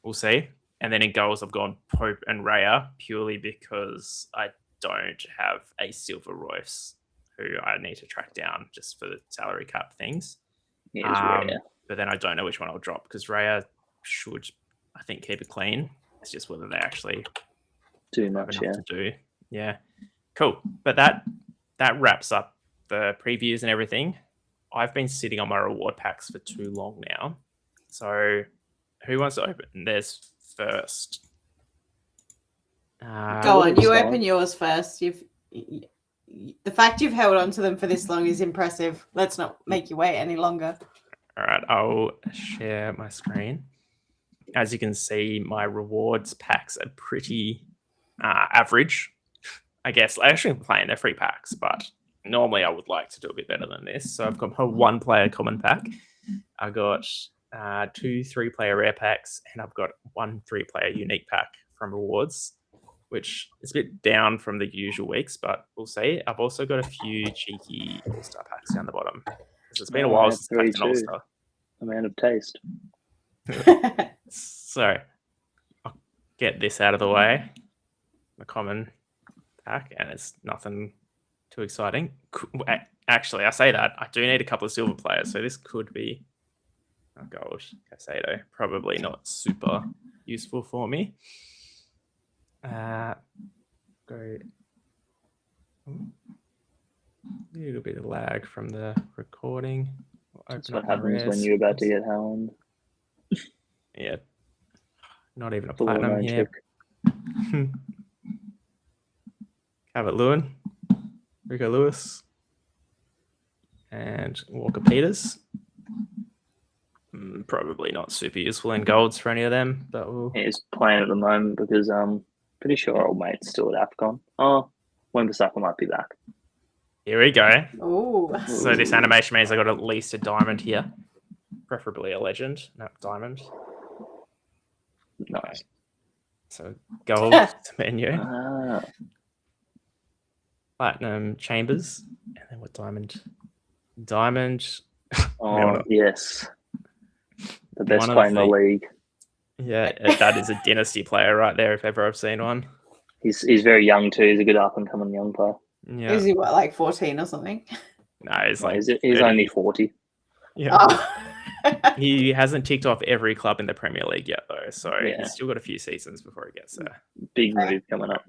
[SPEAKER 1] we'll see. And then in goals, I've gone Pope and Raya purely because I don't have a Silver Royce who I need to track down just for the salary cap things. But then I don't know which one I'll drop because Raya should, I think, keep it clean. It's just whether they actually
[SPEAKER 3] do much
[SPEAKER 1] to do. Yeah, cool. But that wraps up the previews and everything. I've been sitting on my reward packs for too long now. So Who wants to open theirs first?
[SPEAKER 2] Go on, you open yours first. The fact you've held on to them for this long is impressive. Let's not make you wait any longer.
[SPEAKER 1] All right, I'll share my screen. As you can see, my rewards packs are pretty average. I guess I actually playing their free packs, but normally I would like to do a bit better than this. So I've got my 1-player common pack. I got 2 3-player rare packs, and I've got 1 3-player unique pack from rewards, which is a bit down from the usual weeks, but we'll see. I've also got a few cheeky All-Star packs down the bottom. It's been a while since I packed an All-Star.
[SPEAKER 3] A man of taste.
[SPEAKER 1] So I'll get this out of the way. The common pack, and it's nothing too exciting. Actually, I say that I do need a couple of silver players, so this could be gold. Casado, probably not super useful for me. Go a little bit of lag from the recording.
[SPEAKER 3] That's what happens when you're about to get Howland.
[SPEAKER 1] Yeah, not even a platinum here. Cabot Lewin, Rico Lewis, and Walker Peters. Probably not super useful in golds for any of them, but
[SPEAKER 3] he's playing at the moment because I'm pretty sure old mate's still at AFCON. Oh, Wan-Bissaka might be back.
[SPEAKER 1] Here we go.
[SPEAKER 2] Oh,
[SPEAKER 1] so this animation means I got at least a diamond here, preferably a legend, not diamond.
[SPEAKER 3] Nice.
[SPEAKER 1] So gold menu, platinum Chambers, and then what diamond? Diamond.
[SPEAKER 3] Oh yes, the best player in the league.
[SPEAKER 1] Yeah, that is a dynasty player right there, if ever I've seen one.
[SPEAKER 3] He's very young too. He's a good up and coming young player.
[SPEAKER 1] Yeah.
[SPEAKER 2] Is he what, like 14 or something?
[SPEAKER 1] No,
[SPEAKER 3] he's only 40.
[SPEAKER 1] Yeah. Oh. He hasn't ticked off every club in the Premier League yet, though, so he's still got a few seasons before he gets there.
[SPEAKER 3] Big move coming up.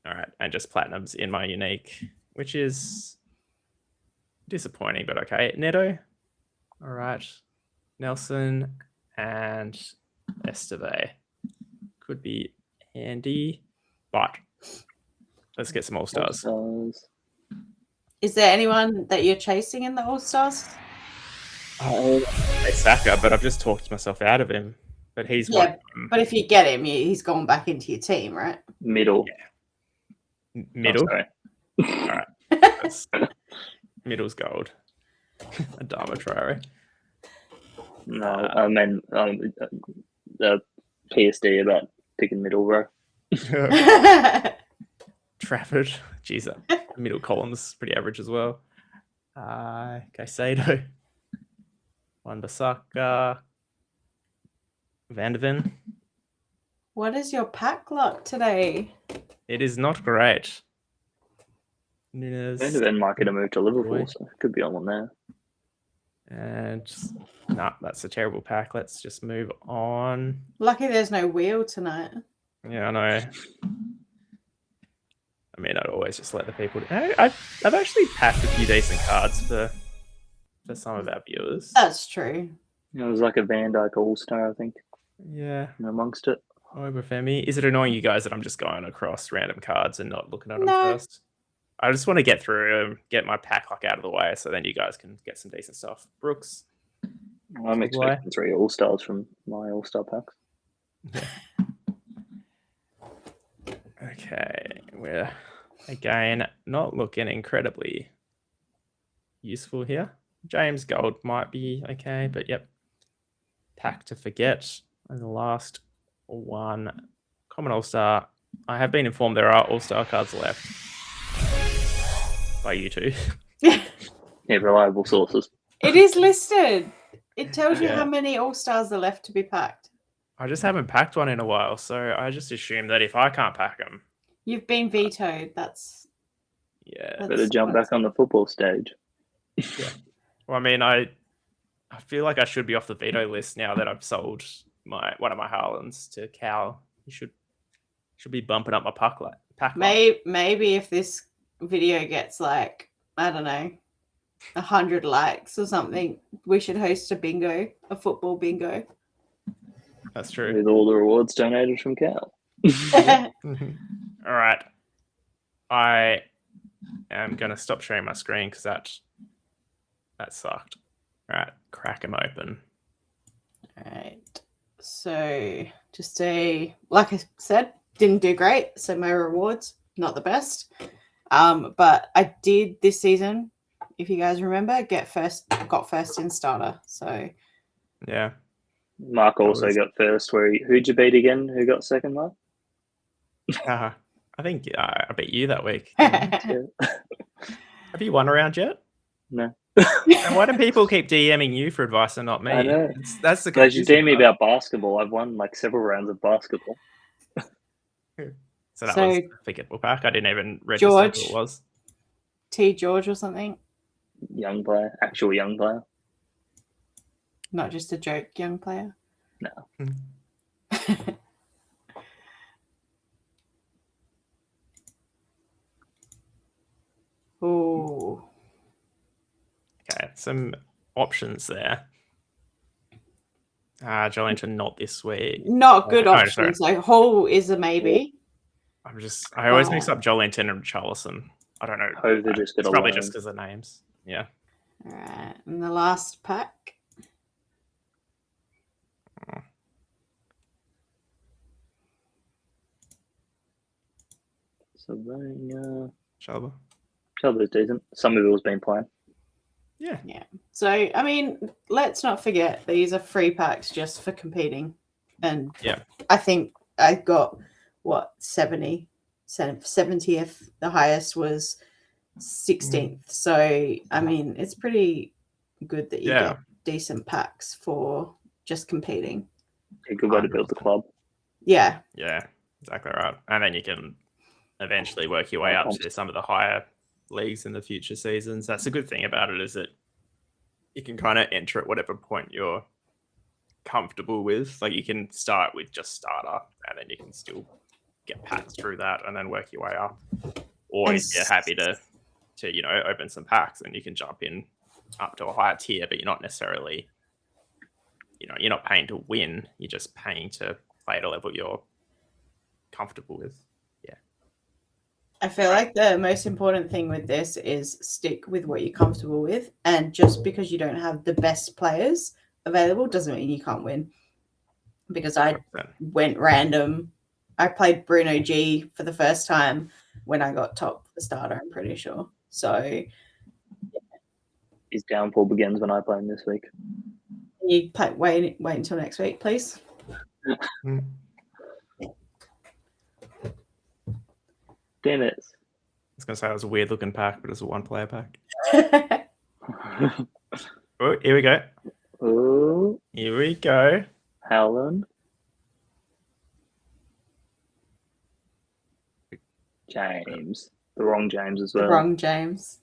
[SPEAKER 1] All right, and just platinums in my unique, which is disappointing, but okay. Neto, all right. Nelson and Esteve could be handy, but let's get some All-Stars.
[SPEAKER 2] Is there anyone that you're chasing in the All-Stars?
[SPEAKER 1] Saka, but I've just talked myself out of him. But he's
[SPEAKER 2] but if you get him, he's gone back into your team, right?
[SPEAKER 3] Middle.
[SPEAKER 1] Yeah. Middle. All right. Middle's gold. Adama Traore.
[SPEAKER 3] No, I mean the PSD about picking middle, bro.
[SPEAKER 1] Trafford. Jeez, middle column's pretty average as well. Caicedo. Wan-Bissaka. Van de Ven.
[SPEAKER 2] What is your pack luck today?
[SPEAKER 1] It is not great. Nunes.
[SPEAKER 3] Van de Ven might get a move to Liverpool, so could be on one there.
[SPEAKER 1] And that's a terrible pack. Let's just move on.
[SPEAKER 2] Lucky there's no wheel tonight.
[SPEAKER 1] Yeah, I know. I mean, I'd always just let the people. I've actually packed a few decent cards for some of our viewers.
[SPEAKER 2] That's true.
[SPEAKER 3] It was like a Van Dijk All-Star, I think.
[SPEAKER 1] Yeah.
[SPEAKER 3] Amongst it.
[SPEAKER 1] Obafemi. Is it annoying you guys that I'm just going across random cards and not looking at them first? I just want to get through get my pack luck out of the way so then you guys can get some decent stuff. Brooks.
[SPEAKER 3] I'm expecting 3 All-Stars from my All-Star packs.
[SPEAKER 1] Yeah. Okay. We're, again, not looking incredibly useful here. James Gold might be okay, but yep. Pack to forget. And the last one. Common All-Star. I have been informed there are All-Star cards left. By you two.
[SPEAKER 3] Yeah, reliable sources.
[SPEAKER 2] It is listed. It tells you how many All-Stars are left to be packed.
[SPEAKER 1] I just haven't packed one in a while, so I just assume that if I can't pack them...
[SPEAKER 2] You've been vetoed. That's
[SPEAKER 3] better jump back on the football stage.
[SPEAKER 1] Yeah. Well, I mean, I feel like I should be off the veto list now that I've sold one of my Haalands to Cal. You should be bumping up my pack.
[SPEAKER 2] Maybe if this video gets like, I don't know, 100 likes or something, we should host a football bingo.
[SPEAKER 1] That's true.
[SPEAKER 3] With all the rewards donated from Cal.
[SPEAKER 1] All right. I am going to stop sharing my screen because that sucked. All right. Crack them open.
[SPEAKER 2] All right. So just like I said, didn't do great. So my rewards, not the best. But I did this season, if you guys remember, got first in starter. So
[SPEAKER 1] yeah.
[SPEAKER 3] Mark also got first. Who'd you beat again? Who got second, Mark?
[SPEAKER 1] I think I beat you that week.
[SPEAKER 3] Yeah.
[SPEAKER 1] Have you won a round yet?
[SPEAKER 3] No.
[SPEAKER 1] And why do people keep DMing you for advice and not me?
[SPEAKER 3] I know.
[SPEAKER 1] That's the
[SPEAKER 3] They should
[SPEAKER 1] confusing
[SPEAKER 3] DM me
[SPEAKER 1] part.
[SPEAKER 3] about basketball. I've won like several rounds of basketball.
[SPEAKER 1] So that was a forgettable pack. I didn't even register
[SPEAKER 2] George,
[SPEAKER 1] who it was.
[SPEAKER 2] T. George or something.
[SPEAKER 3] Young player. Actual young player.
[SPEAKER 2] Not just a joke young player.
[SPEAKER 3] No.
[SPEAKER 2] Oh.
[SPEAKER 1] Okay, some options there. Jolinton not this week.
[SPEAKER 2] Not good options. So Hall is a maybe.
[SPEAKER 1] I always mix up Jolinton and Charlison. I don't know.
[SPEAKER 3] It's
[SPEAKER 1] probably just because of names. Yeah.
[SPEAKER 2] All right. And the last pack.
[SPEAKER 3] Savannah.
[SPEAKER 1] Chalba's
[SPEAKER 3] decent. Somerville's been playing.
[SPEAKER 1] Yeah.
[SPEAKER 2] Yeah. So, I mean, let's not forget these are free packs just for competing. And
[SPEAKER 1] yeah,
[SPEAKER 2] I think I got, 70th. The highest was 16th. So, I mean, it's pretty good that you get decent packs for just competing.
[SPEAKER 3] A good way to build the club.
[SPEAKER 2] Yeah.
[SPEAKER 1] Yeah, exactly right. And then you can eventually work your way up to some of the higher leagues in the future seasons. That's a good thing about it, is that you can kind of enter at whatever point you're comfortable with. Like you can start with just starter, and then you can still get packs through that, and then work your way up. Or if you're happy to open some packs, and you can jump in up to a higher tier, but you're not necessarily, you're not paying to win. You're just paying to play at a level you're comfortable with.
[SPEAKER 2] I feel like the most important thing with this is stick with what you're comfortable with. And just because you don't have the best players available doesn't mean you can't win. Because I went random. I played Bruno G for the first time when I got top for starter, I'm pretty sure. So
[SPEAKER 3] his downfall begins when I play him this week.
[SPEAKER 2] Can you wait until next week, please?
[SPEAKER 3] Damn it.
[SPEAKER 1] I was going to say it was a weird looking pack, but it's a one player pack. Oh, here we go.
[SPEAKER 3] Oh.
[SPEAKER 1] Here we go.
[SPEAKER 3] Howland. James. The wrong James as well.
[SPEAKER 2] The wrong James.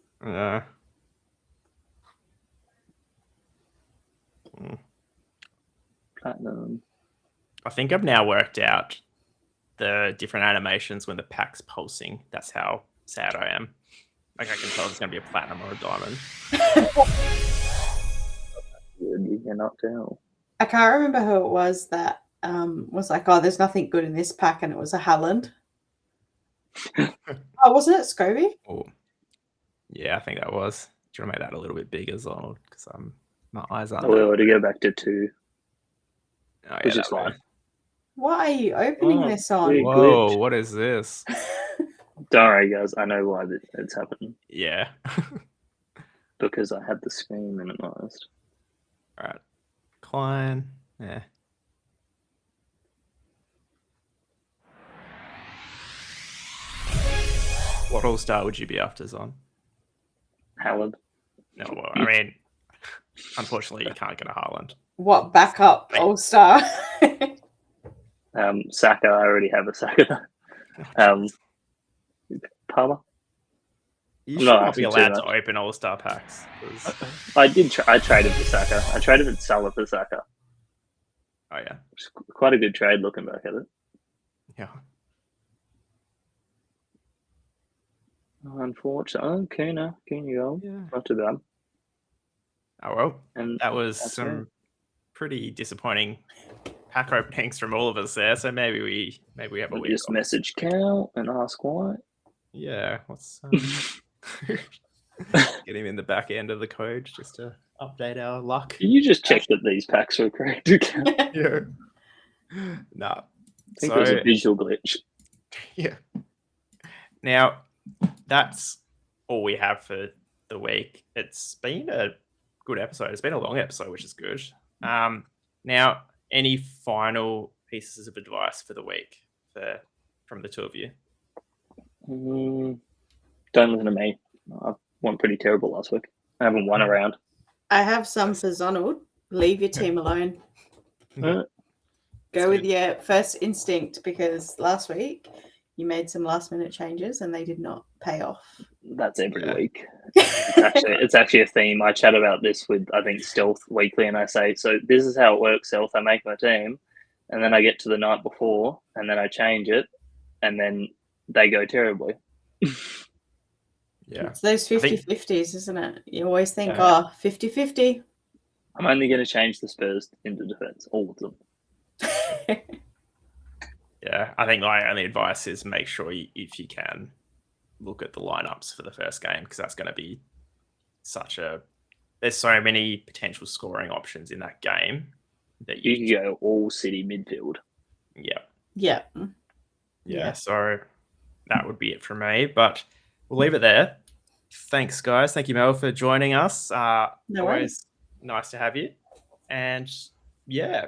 [SPEAKER 3] Platinum.
[SPEAKER 1] I think I've now worked out the different animations when the pack's pulsing. That's how sad I am. Like I can tell it's going to be a platinum or a diamond.
[SPEAKER 3] You cannot tell.
[SPEAKER 2] I can't remember who it was that was like, oh, there's nothing good in this pack, and it was a Haaland. Oh, wasn't it Scobie?
[SPEAKER 1] Oh, yeah, I think that was. Do you want to make that a little bit bigger, Zonald? Because my eyes aren't.
[SPEAKER 3] Oh, to go back to 2.
[SPEAKER 1] Oh,
[SPEAKER 3] which is fine.
[SPEAKER 2] What are you opening this on?
[SPEAKER 1] Whoa, glitch. What is this?
[SPEAKER 3] Don't worry, guys. I know why it's happening.
[SPEAKER 1] Yeah.
[SPEAKER 3] Because I had the screen minimized.
[SPEAKER 1] All right. Klein. Yeah. What all-star would you be after, Zon?
[SPEAKER 3] Haaland.
[SPEAKER 1] No, well, I mean, unfortunately, you can't get a Haaland.
[SPEAKER 2] What backup all-star?
[SPEAKER 3] Saka. I already have a Saka. Palmer.
[SPEAKER 1] You should not be allowed to open all-star packs.
[SPEAKER 3] I did. I traded for Saka. I traded for Salah for Saka.
[SPEAKER 1] Oh yeah,
[SPEAKER 3] it's quite a good trade looking back at it.
[SPEAKER 1] Yeah.
[SPEAKER 3] Unfortunately, Kuna, yeah. Not too bad.
[SPEAKER 1] Oh well,
[SPEAKER 3] And
[SPEAKER 1] that was
[SPEAKER 3] that's
[SPEAKER 1] some
[SPEAKER 3] right.
[SPEAKER 1] pretty disappointing pack openings from all of us there. So maybe we have a
[SPEAKER 3] We'll
[SPEAKER 1] week
[SPEAKER 3] just
[SPEAKER 1] off.
[SPEAKER 3] message Cal and ask why.
[SPEAKER 1] Yeah, let's get him in the back end of the code just to update our luck.
[SPEAKER 3] Can you just check that these packs are correct? Cal?
[SPEAKER 1] Yeah. Nah.
[SPEAKER 3] I think there's a visual glitch.
[SPEAKER 1] Yeah. Now, that's all we have for the week. It's been a good episode. It's been a long episode, which is good. Now, any final pieces of advice for the week from the two of you?
[SPEAKER 3] Don't listen to me. I went pretty terrible last week. I haven't won around.
[SPEAKER 2] I have some for Zonald. Leave your team alone. Go with your first instinct, because last week you made some last minute changes and they did not pay off.
[SPEAKER 3] That's every week. It's actually a theme. I chat about this with, I think, Stealth weekly, and I say, so this is how it works, Stealth. I make my team, and then I get to the night before, and then I change it, and then they go terribly.
[SPEAKER 1] Yeah.
[SPEAKER 2] It's those 50-50s, isn't it? You always think, 50-50.
[SPEAKER 3] I'm only going to change the Spurs into defense, all of them.
[SPEAKER 1] Yeah, I think my only advice is make sure if you can, look at the lineups for the first game, because that's going to be there's so many potential scoring options in that game that
[SPEAKER 3] you can go all City midfield.
[SPEAKER 2] Yeah.
[SPEAKER 1] So that would be it from me, but we'll leave it there. Thanks, guys. Thank you, Mel, for joining us. Always nice to have you. And yeah,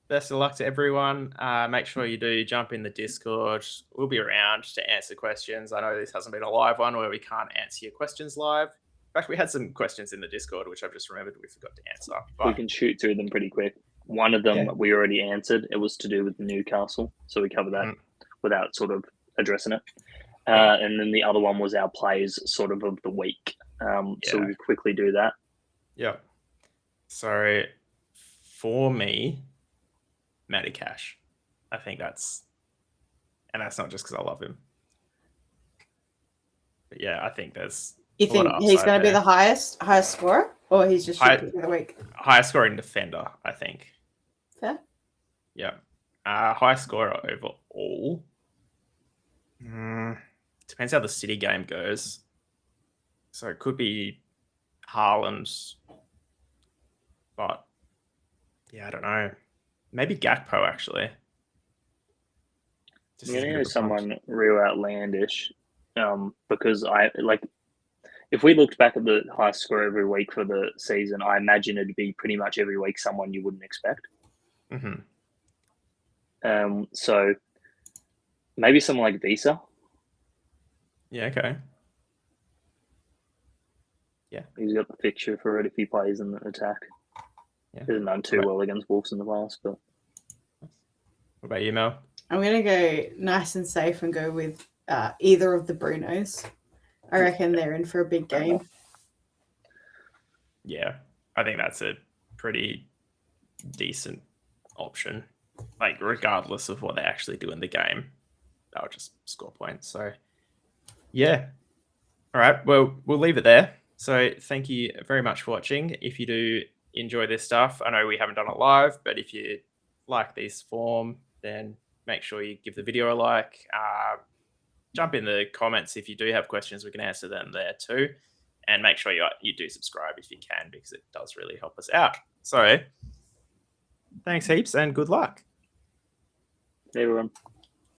[SPEAKER 1] best of luck to everyone. Make sure you do jump in the Discord. We'll be around to answer questions. I know this hasn't been a live one where we can't answer your questions live. In fact, we had some questions in the Discord, which I've just remembered we forgot to answer. But
[SPEAKER 3] we can shoot through them pretty quick. One of them we already answered. It was to do with Newcastle. So we covered that without sort of addressing it. And then the other one was our plays sort of the week. So we quickly do that.
[SPEAKER 1] Yeah. So for me, Matty Cash. I think that's not just because I love him. But yeah, I think there's.
[SPEAKER 2] You think he's going to be the highest scorer, or he's just shooting for the week?
[SPEAKER 1] Highest scoring defender, I think.
[SPEAKER 2] Fair.
[SPEAKER 1] Yeah. Highest scorer overall. Depends how the City game goes. So it could be Haaland, but yeah, I don't know. Maybe Gakpo, actually.
[SPEAKER 3] I'm going to go someone real outlandish, because if we looked back at the highest score every week for the season, I imagine it'd be pretty much every week someone you wouldn't expect. So maybe someone like Visa.
[SPEAKER 1] Yeah, okay. Yeah.
[SPEAKER 3] He's got the fixture for it if he plays in the attack. Yeah. He hasn't done too well against Wolves in the past, but.
[SPEAKER 1] What about you, Mel?
[SPEAKER 2] I'm going to go nice and safe and go with either of the Brunos. I reckon they're in for a big game.
[SPEAKER 1] Yeah, I think that's a pretty decent option. Like, regardless of what they actually do in the game, they'll just score points. So, yeah. All right, well, we'll leave it there. So thank you very much for watching. If you do enjoy this stuff, I know we haven't done it live, but if you like this form, then make sure you give the video a like. Jump in the comments if you do have questions. We can answer them there too. And make sure you do subscribe if you can, because it does really help us out. So thanks heaps and good luck.
[SPEAKER 3] Hey, everyone.